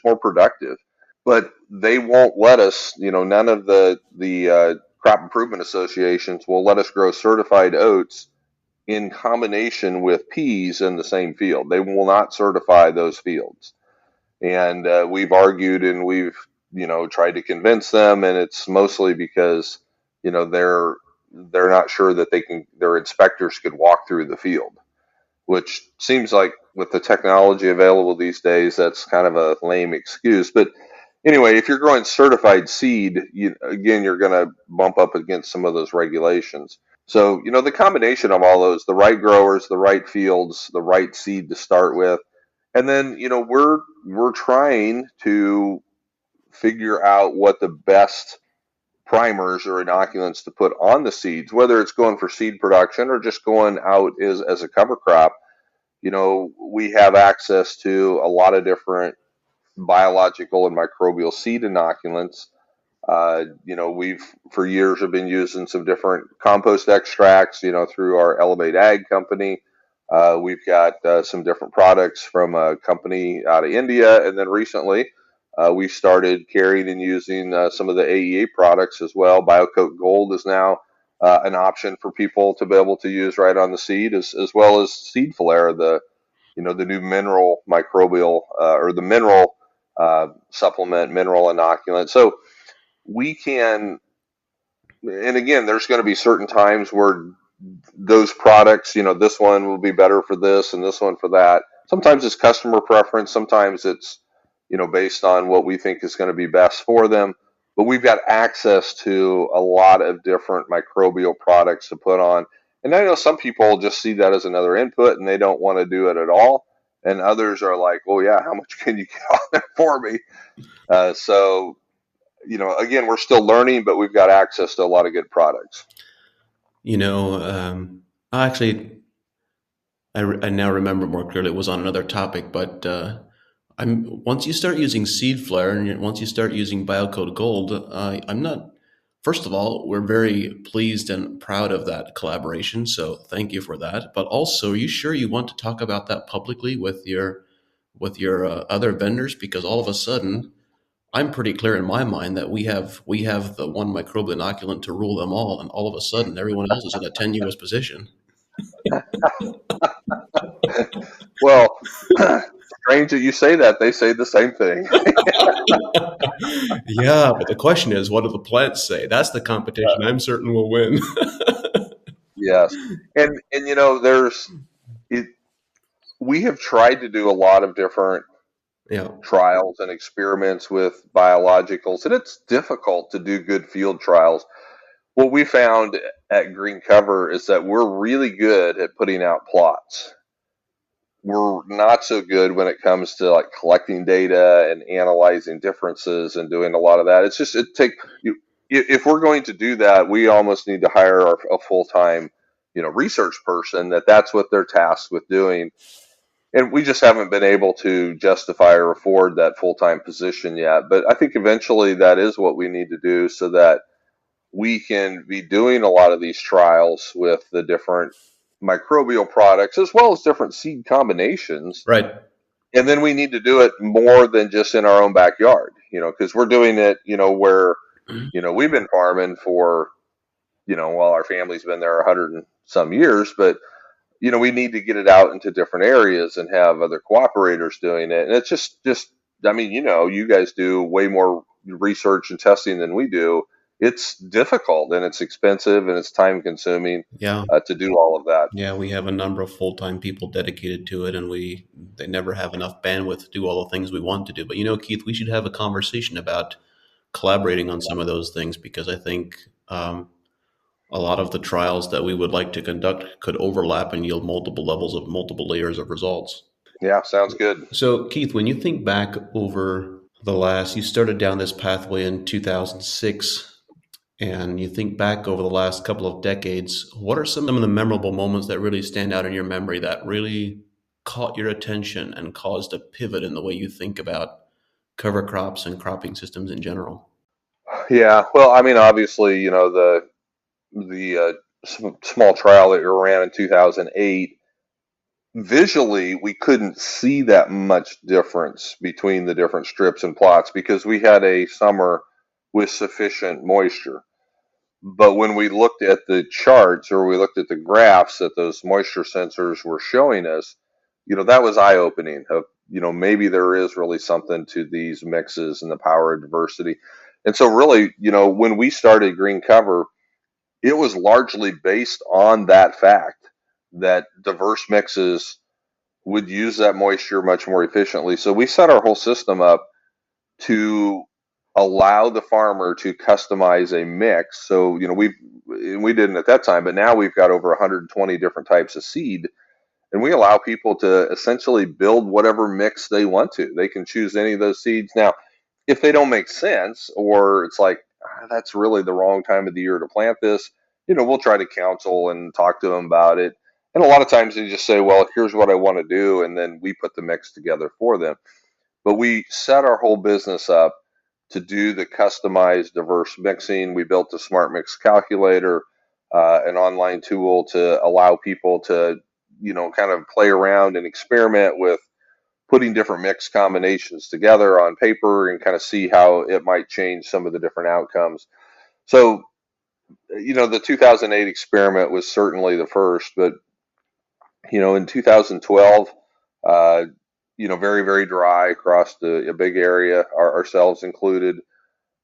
more productive, but they won't let us, none of the crop improvement associations will let us grow certified oats in combination with peas in the same field. They will not certify those fields. And we've argued and we've, tried to convince them, and it's mostly because, they're not sure that their inspectors could walk through the field, which seems like with the technology available these days, that's kind of a lame excuse. But anyway, if you're growing certified seed, you're going to bump up against some of those regulations. So, the combination of all those, the right growers, the right fields, the right seed to start with, and then, we're trying to figure out what the best primers or inoculants to put on the seeds, whether it's going for seed production or just going out as a cover crop. We have access to a lot of different biological and microbial seed inoculants. We've for years have been using some different compost extracts, through our Elevate Ag company. We've got some different products from a company out of India, and then recently we started carrying and using some of the AEA products as well. BioCoat Gold is now an option for people to be able to use right on the seed, as well as Seed Flare, the new mineral microbial or the mineral supplement, mineral inoculant. So we can, and again, there's going to be certain times where those products, this one will be better for this and this one for that. Sometimes it's customer preference. Sometimes it's, based on what we think is going to be best for them. But we've got access to a lot of different microbial products to put on. And I know some people just see that as another input and they don't want to do it at all. And others are like, oh, yeah, how much can you get on there for me? So, again, we're still learning, but we've got access to a lot of good products. You know, actually, I now remember more clearly. It was on another topic, but I'm once you start using Seed Flare and once you start using BioCode Gold, I'm not. First of all, we're very pleased and proud of that collaboration, so thank you for that. But also, are you sure you want to talk about that publicly with your other vendors? Because all of a sudden, I'm pretty clear in my mind that we have the one microbial inoculant to rule them all, and all of a sudden, everyone else is in a tenuous position. Well, strange that you say that. They say the same thing. Yeah, but the question is, what do the plants say? That's the competition I'm certain will win. Yes. And there's it, we have tried to do a lot of different Yeah, trials and experiments with biologicals, and it's difficult to do good field trials. What we found at Green Cover is that we're really good at putting out plots. We're not so good when it comes to like collecting data and analyzing differences and doing a lot of that. It's just if we're going to do that, we almost need to hire a full time, research person that's what they're tasked with doing. And we just haven't been able to justify or afford that full time position yet. But I think eventually that is what we need to do so that we can be doing a lot of these trials with the different microbial products as well as different seed combinations. right. And then we need to do it more than just in our own backyard, because we're doing it, where, we've been farming for, well, our family's been there 100 and some years, but, we need to get it out into different areas and have other cooperators doing it. And it's just, I mean, you guys do way more research and testing than we do. It's difficult and it's expensive and it's time consuming Yeah, to do all of that. yeah, we have a number of full-time people dedicated to it, and they never have enough bandwidth to do all the things we want to do. But Keith, we should have a conversation about collaborating on some of those things because I think a lot of the trials that we would like to conduct could overlap and yield multiple layers of results. Yeah, sounds good. So, Keith, when you think back over You started down this pathway in 2006, and you think back over the last couple of decades, what are some of the memorable moments that really stand out in your memory that really caught your attention and caused a pivot in the way you think about cover crops and cropping systems in general? Yeah, well, I mean, obviously, the small trial that you ran in 2008, visually we couldn't see that much difference between the different strips and plots because we had a summer with sufficient moisture. But when we looked at the charts or we looked at the graphs that those moisture sensors were showing us, that was eye opening of, maybe there is really something to these mixes and the power of diversity. And so really, when we started Green Cover, it was largely based on that fact that diverse mixes would use that moisture much more efficiently. So we set our whole system up to allow the farmer to customize a mix. So, we didn't at that time, but now we've got over 120 different types of seed, and we allow people to essentially build whatever mix they want to. They can choose any of those seeds. Now, if they don't make sense, or it's like, that's really the wrong time of the year to plant this, we'll try to counsel and talk to them about it. And a lot of times they just say, well, here's what I want to do. And then we put the mix together for them. But we set our whole business up to do the customized diverse mixing. We built a smart mix calculator, an online tool to allow people to, kind of play around and experiment with putting different mix combinations together on paper and kind of see how it might change some of the different outcomes. So, the 2008 experiment was certainly the first, but, in 2012, uh, very, very dry across a big area, ourselves included.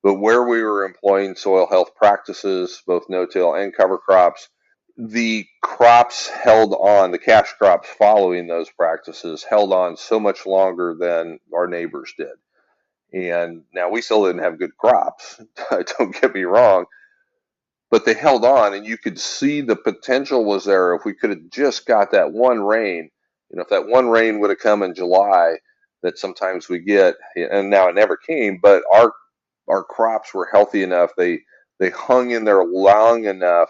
But where we were employing soil health practices, both no-till and cover crops, the crops held on, the cash crops following those practices held on so much longer than our neighbors did. And now we still didn't have good crops, don't get me wrong, but they held on, and you could see the potential was there if we could have just got that one rain. If that one rain would have come in July, that sometimes we get, and now it never came, but our crops were healthy enough. They hung in there long enough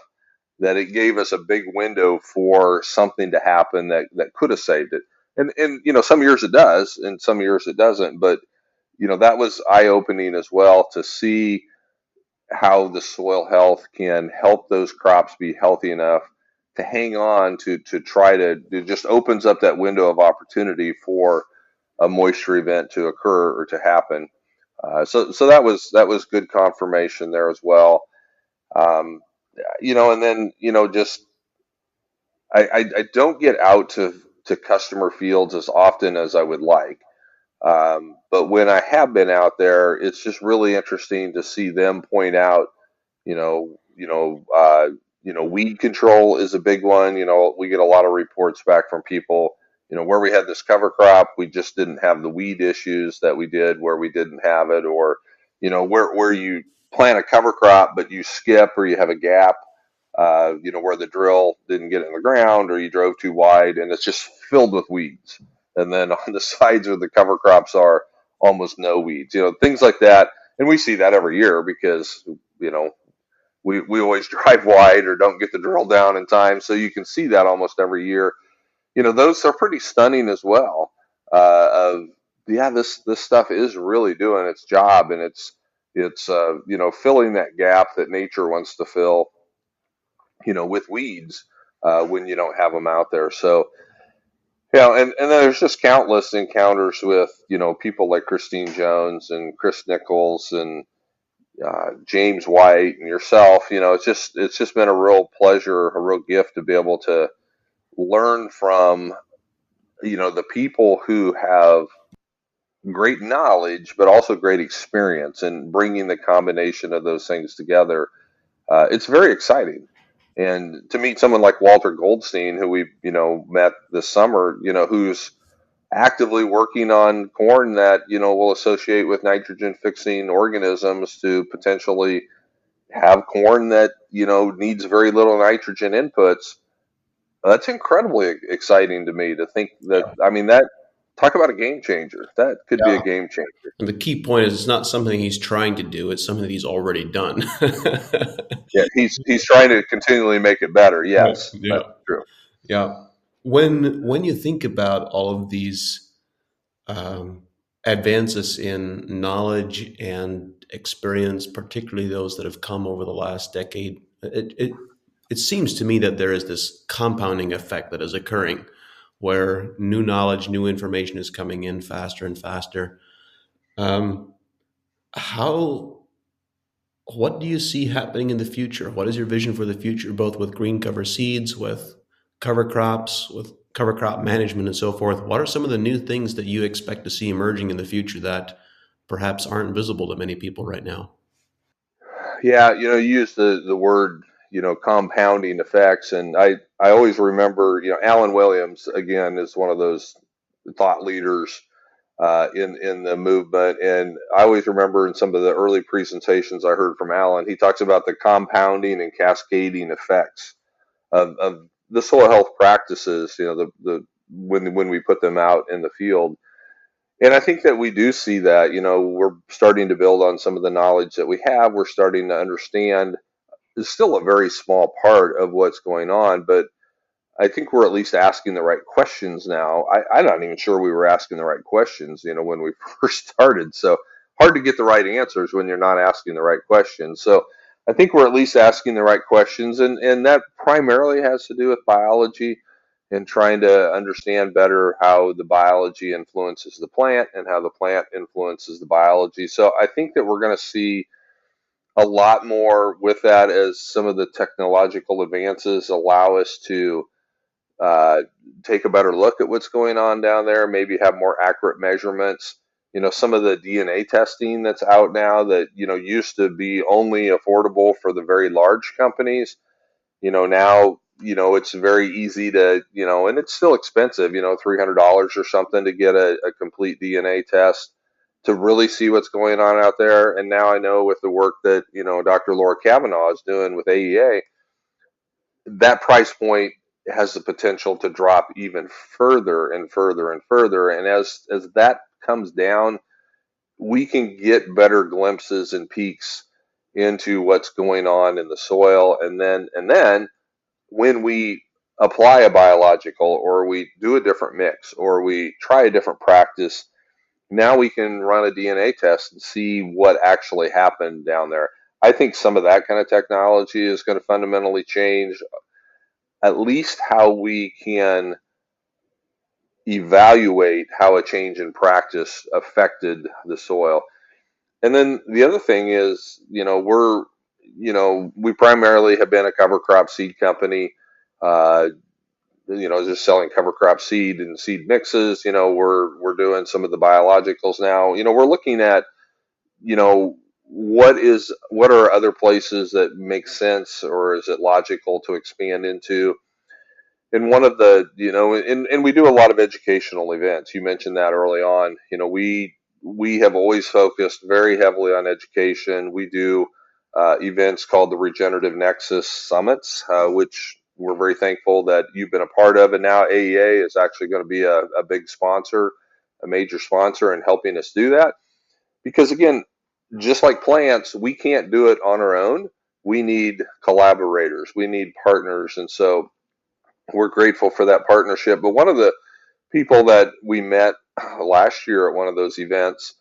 that it gave us a big window for something to happen that could have saved it. And some years it does, and some years it doesn't. But that was eye opening as well to see how the soil health can help those crops be healthy enough to hang on to try to, it just opens up that window of opportunity for a moisture event to occur or to happen. So that was good confirmation there as well. Um, and then just I don't get out to customer fields as often as I would like. But when I have been out there, it's just really interesting to see them point out, you know, you know, uh, weed control is a big one. We get a lot of reports back from people, where we had this cover crop, we just didn't have the weed issues that we did where we didn't have it, or, where you plant a cover crop, but you skip or you have a gap, where the drill didn't get in the ground or you drove too wide and it's just filled with weeds. And then on the sides where the cover crops are, almost no weeds, things like that. And we see that every year because, we always drive wide or don't get the drill down in time. So you can see that almost every year. Those are pretty stunning as well. Of yeah, this stuff is really doing its job, and it's filling that gap that nature wants to fill, with weeds when you don't have them out there. So yeah, and then there's just countless encounters with people like Christine Jones and Chris Nichols and James White and yourself. It's just been a real pleasure, a real gift to be able to learn from the people who have great knowledge, but also great experience in bringing the combination of those things together. It's very exciting. And to meet someone like Walter Goldstein, who we, met this summer, who's actively working on corn that, will associate with nitrogen fixing organisms to potentially have corn that, needs very little nitrogen inputs. That's incredibly exciting to me to think that, I mean, talk about a game changer. That could be a Yeah. game changer. And the key point is it's not something he's trying to do, it's something that he's already done. Yeah, he's trying to continually make it better. Right. Yes, Yeah. that's true. Yeah. When you think about all of these um, advances in knowledge and experience, particularly those that have come over the last decade, it seems to me that there is this compounding effect that is occurring where new knowledge, new information is coming in faster and faster. Um, how, what do you see happening in the future? What is your vision for the future, both with green cover seeds, with cover crops, with cover crop management, and so forth? What are some of the new things that you expect to see emerging in the future that perhaps aren't visible to many people right now? Yeah, you use the word, compounding effects, and I always remember, Alan Williams again is one of those thought leaders in the movement, and I always remember in some of the early presentations I heard from Alan, he talks about the compounding and cascading effects of the soil health practices, the when we put them out in the field. And I think that we do see that, we're starting to build on some of the knowledge that we have. We're starting to understand. It's still a very small part of what's going on, but I think we're at least asking the right questions now. I'm not even sure we were asking the right questions, when we first started. So hard to get the right answers when you're not asking the right questions. So I think we're at least asking the right questions, and that primarily has to do with biology and trying to understand better how the biology influences the plant and how the plant influences the biology. So I think that we're going to see a lot more with that as some of the technological advances allow us to uh, take a better look at what's going on down there, maybe have more accurate measurements. Some of the DNA testing that's out now that, used to be only affordable for the very large companies, now, it's very easy to, and it's still expensive, $300 or something to get a complete DNA test to really see what's going on out there. And now I know with the work that, Dr. Laura Kavanaugh is doing with AEA, that price point has the potential to drop even further and further and further. And as that comes down, we can get better glimpses and peeks into what's going on in the soil. And then when we apply a biological or we do a different mix or we try a different practice, now we can run a DNA test and see what actually happened down there. I think some of that kind of technology is going to fundamentally change at least how we can evaluate how a change in practice affected the soil. And then the other thing is, we primarily have been a cover crop seed company, uh, just selling cover crop seed and seed mixes. We're doing some of the biologicals now. We're looking at, what are other places that make sense or is it logical to expand into? And one of the, and we do a lot of educational events. You mentioned that early on. We have always focused very heavily on education. We do events called the Regenerative Nexus Summits, which we're very thankful that you've been a part of. And now AEA is actually going to be a big sponsor, a major sponsor in helping us do that. Because again, just like plants, we can't do it on our own. We need collaborators, we need partners. And so we're grateful for that partnership. But one of the people that we met last year at one of those events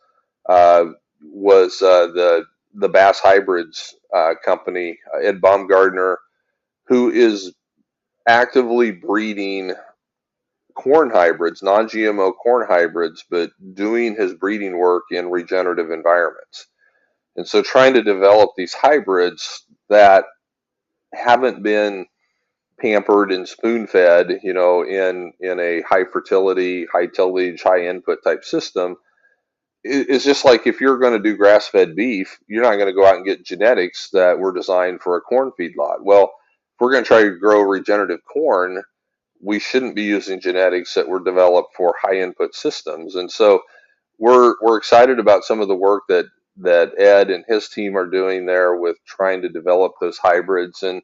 was the Bass Hybrids company, Ed Baumgardner, who is actively breeding corn hybrids, non-GMO corn hybrids, but doing his breeding work in regenerative environments. And so trying to develop these hybrids that haven't been pampered and spoon fed, in a high fertility, high tillage, high input type system. It's just like if you're going to do grass fed beef, you're not going to go out and get genetics that were designed for a corn feedlot. Well, if we're going to try to grow regenerative corn, we shouldn't be using genetics that were developed for high input systems. And so we're excited about some of the work that Ed and his team are doing there with trying to develop those hybrids. And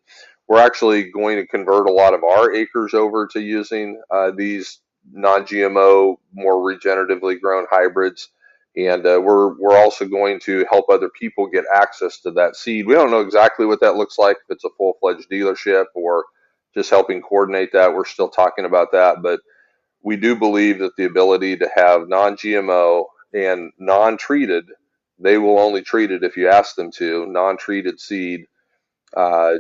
we're actually going to convert a lot of our acres over to using these non-GMO, more regeneratively grown hybrids. And we're also going to help other people get access to that seed. We don't know exactly what that looks like, if it's a full-fledged dealership or just helping coordinate that. We're still talking about that, but we do believe that the ability to have non-GMO and non-treated, they will only treat it if you ask them to, non-treated seed uh,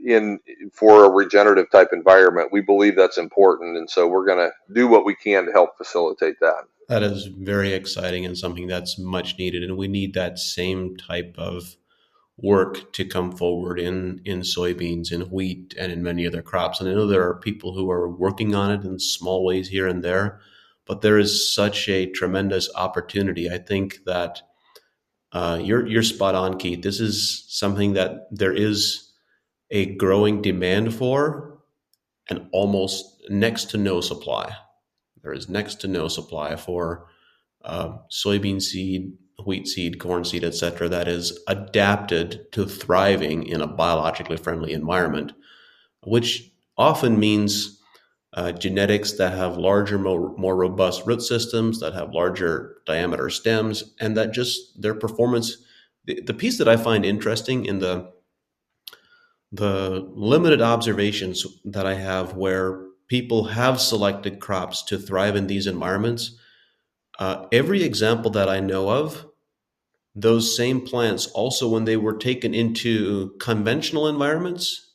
in for a regenerative type environment. We believe that's important, and so we're going to do what we can to help facilitate that. That is very exciting and something that's much needed. And we need that same type of work to come forward in soybeans, in wheat, and in many other crops. And I know there are people who are working on it in small ways here and there, but there is such a tremendous opportunity. I think that you're spot on, Keith. This is something that there is a growing demand for, and almost next to no supply. There is next to no supply for soybean seed, wheat seed, corn seed, etc., that is adapted to thriving in a biologically friendly environment, which often means genetics that have larger, more robust root systems, that have larger diameter stems, and that just their performance. The piece that I find interesting in the limited observations that I have where people have selected crops to thrive in these environments, every example that I know of, those same plants also, when they were taken into conventional environments,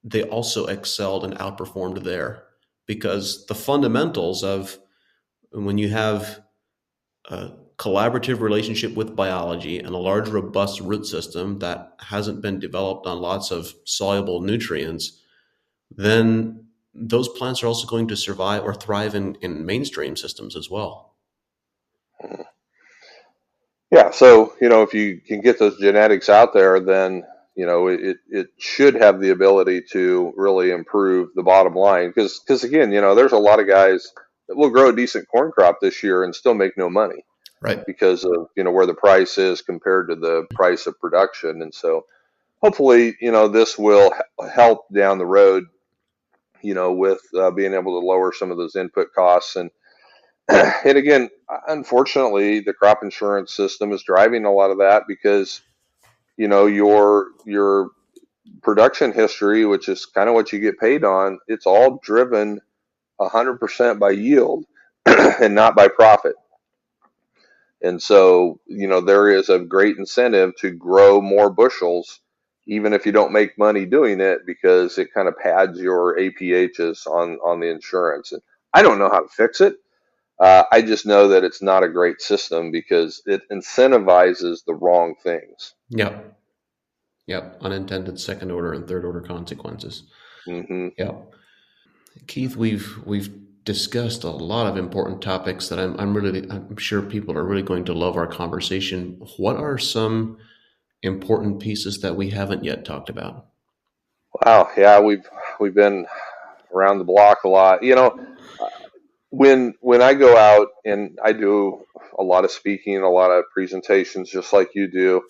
they also excelled and outperformed there, because the fundamentals of when you have a collaborative relationship with biology and a large, robust root system that hasn't been developed on lots of soluble nutrients, then those plants are also going to survive or thrive in mainstream systems as well. Yeah, so if you can get those genetics out there, then it should have the ability to really improve the bottom line. Because again, there's a lot of guys that will grow a decent corn crop this year and still make no money Right. because of where the price is compared to the price of production. And so hopefully this will help down the road, with being able to lower some of those input costs. And again, unfortunately, the crop insurance system is driving a lot of that because your production history, which is kind of what you get paid on, it's all driven 100% by yield and not by profit. And so there is a great incentive to grow more bushels, even if you don't make money doing it, because it kind of pads your APHs on the insurance. And I don't know how to fix it. I just know that it's not a great system because it incentivizes the wrong things. Yep. Yep. Unintended second order and third order consequences. Hmm. Yep. Keith, we've discussed a lot of important topics that I'm sure people are really going to love our conversation. What are some important pieces that we haven't yet talked about? Wow, yeah, we've been around the block a lot. When I go out and I do a lot of speaking, a lot of presentations, just like you do,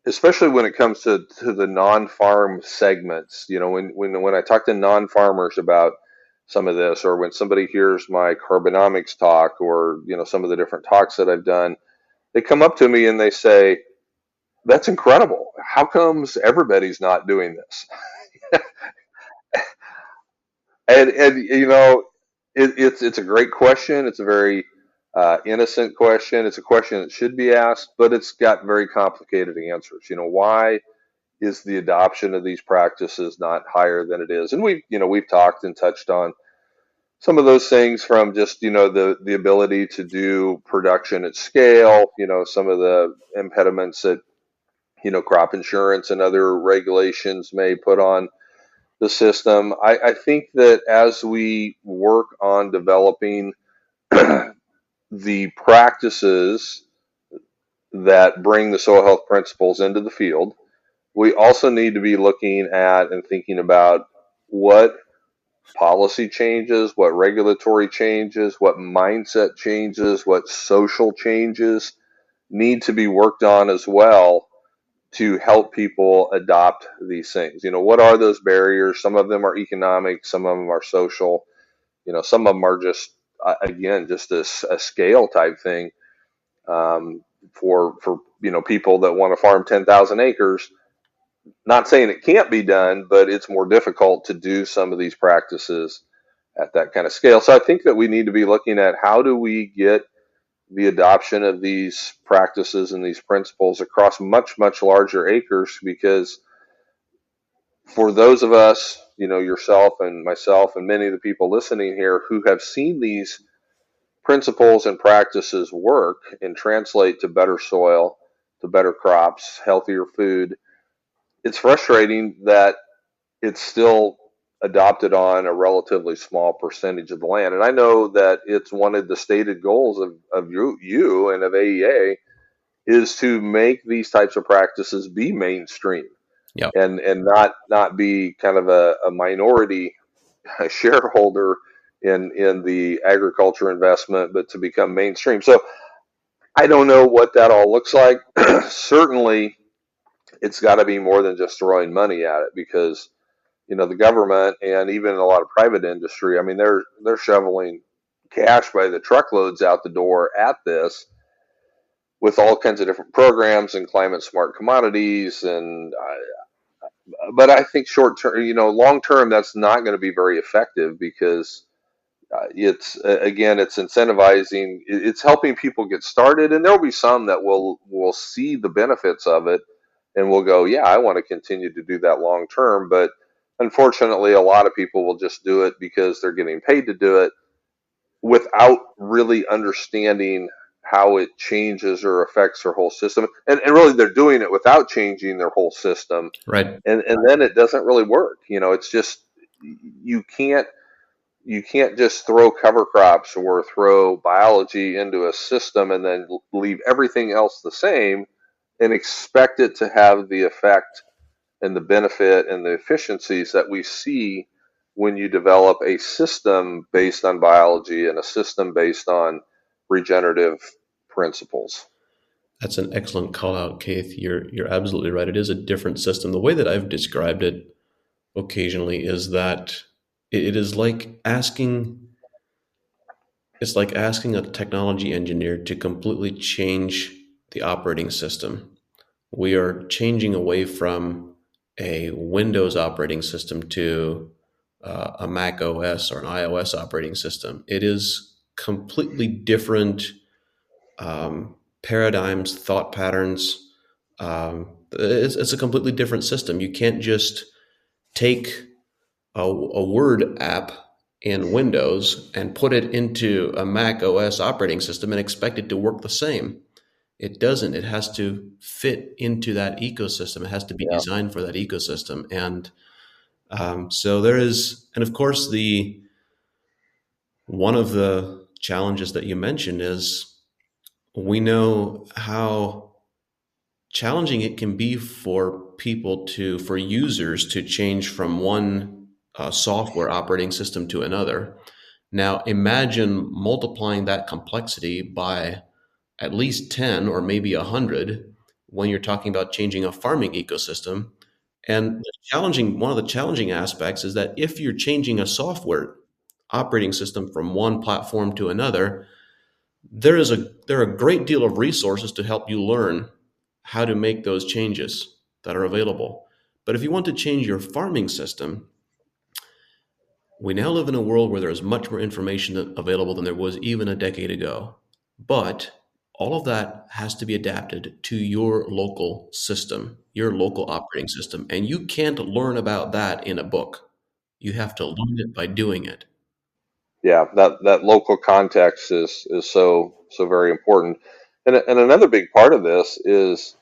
especially when it comes to the non-farm segments. When I talk to non-farmers about some of this, or when somebody hears my carbonomics talk, or some of the different talks that I've done, they come up to me and they say, "That's incredible. How comes everybody's not doing this?" And it's a great question. It's a very innocent question. It's a question that should be asked, but it's got very complicated answers. Why is the adoption of these practices not higher than it is? And we've talked and touched on some of those things, from just the ability to do production at scale. Some of the impediments that crop insurance and other regulations may put on the system. I think that as we work on developing the practices that bring the soil health principles into the field, we also need to be looking at and thinking about what policy changes, what regulatory changes, what mindset changes, what social changes need to be worked on as well to help people adopt these things. What are those barriers? Some of them are economic, some of them are social. Some of them are just, again, just a scale type thing, for people that want to farm 10,000 acres. Not saying it can't be done, but it's more difficult to do some of these practices at that kind of scale. So I think that we need to be looking at how do we get the adoption of these practices and these principles across much, much larger acres, because for those of us, yourself and myself and many of the people listening here who have seen these principles and practices work and translate to better soil, to better crops, healthier food, it's frustrating that it's still adopted on a relatively small percentage of the land. And I know that it's one of the stated goals of you and of AEA is to make these types of practices be mainstream, Yeah. and not be kind of a minority shareholder in the agriculture investment, but to become mainstream. So I don't know what that all looks like. Certainly, it's got to be more than just throwing money at it, because the government and even a lot of private industry, I mean, they're shoveling cash by the truckloads out the door at this, with all kinds of different programs and climate smart commodities. And but I think short term, long term, that's not going to be very effective, because it's again, it's incentivizing, it's helping people get started, and there'll be some that will see the benefits of it and will go, yeah, I want to continue to do that long term. But unfortunately, a lot of people will just do it because they're getting paid to do it, without really understanding how it changes or affects their whole system. And really, they're doing it without changing their whole system. Right. And then it doesn't really work. It's just, you can't just throw cover crops or throw biology into a system and then leave everything else the same and expect it to have the effect and the benefit and the efficiencies that we see when you develop a system based on biology and a system based on regenerative principles. That's an excellent call out, Keith. You're absolutely right. It is a different system. The way that I've described it occasionally is that it is like asking it's like asking a technology engineer to completely change the operating system. We are changing away from a Windows operating system to a Mac OS or an iOS operating system. It is completely different paradigms, thought patterns. It's a completely different system. You can't just take a Word app in Windows and put it into a Mac OS operating system and expect it to work the same. It doesn't. It has to fit into that ecosystem. It has to be Yeah. designed for that ecosystem. And so there is, and of course, the one of the challenges that you mentioned is we know how challenging it can be for for users to change from one software operating system to another. Now, imagine multiplying that complexity by at least 10 or maybe 100 when you're talking about changing a farming ecosystem. And one of the challenging aspects is that if you're changing a software operating system from one platform to another, there are a great deal of resources to help you learn how to make those changes that are available. But if you want to change your farming system, we now live in a world where there is much more information available than there was even a decade ago. But all of that has to be adapted to your local system, your local operating system. And you can't learn about that in a book. You have to learn it by doing it. Yeah, that local context is so very important. And another big part of this is,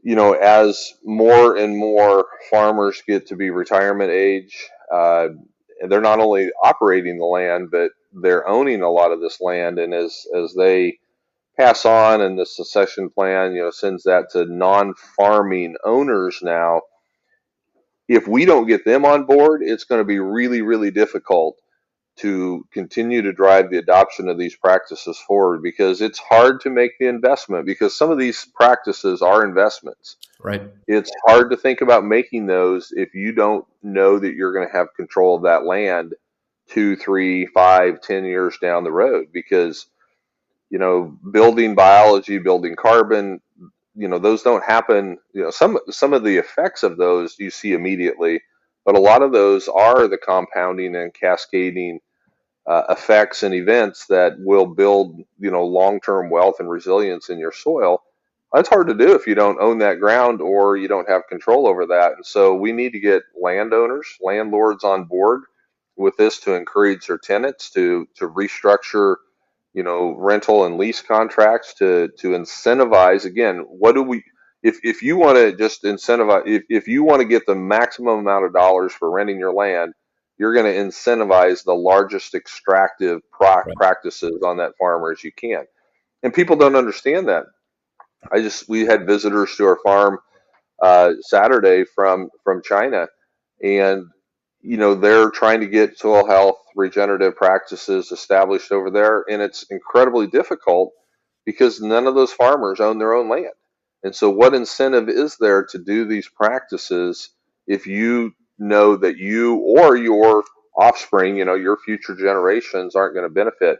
as more and more farmers get to be retirement age, they're not only operating the land, but they're owning a lot of this land. And as they pass on, and the succession plan, sends that to non-farming owners now, if we don't get them on board, it's going to be really, really difficult to continue to drive the adoption of these practices forward, because it's hard to make the investment, because some of these practices are investments. Right. It's hard to think about making those if you don't know that you're going to have control of that land 2, 3, 5, 10 years down the road, because building biology, building carbon, those don't happen. Some of the effects of those you see immediately, but a lot of those are the compounding and cascading effects and events that will build long-term wealth and resilience in your soil. That's hard to do if you don't own that ground or you don't have control over that. And so we need to get landowners, landlords on board with this to encourage their tenants to restructure rental and lease contracts to incentivize. Again, what do we, if you want to just incentivize, if you want to get the maximum amount of dollars for renting your land, you're going to incentivize the largest extractive Right. practices on that farmer as you can. And people don't understand that. We had visitors to our farm Saturday from China, and they're trying to get soil health regenerative practices established over there, and it's incredibly difficult because none of those farmers own their own land. And so, what incentive is there to do these practices if you know that you or your offspring, your future generations aren't going to benefit?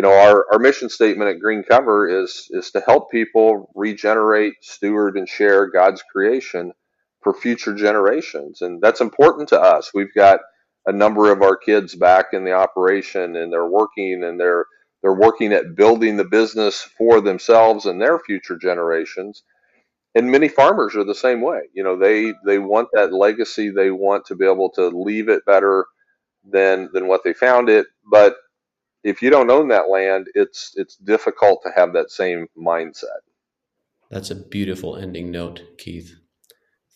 Our mission statement at Green Cover is to help people regenerate, steward, and share God's creation for future generations, and that's important to us. We've got a number of our kids back in the operation, and they're working at building the business for themselves and their future generations. And many farmers are the same way. They want that legacy. They want to be able to leave it better than what they found it, but if you don't own that land, it's difficult to have that same mindset. That's a beautiful ending note, Keith.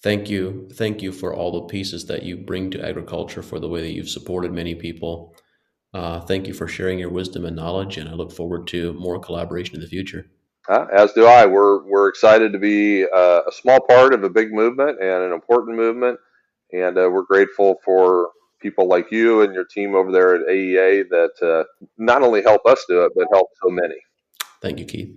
Thank you. Thank you for all the pieces that you bring to agriculture, for the way that you've supported many people. Thank you for sharing your wisdom and knowledge, and I look forward to more collaboration in the future. As do I. We're excited to be a small part of a big movement and an important movement, and we're grateful for people like you and your team over there at AEA that not only help us do it, but help so many. Thank you, Keith.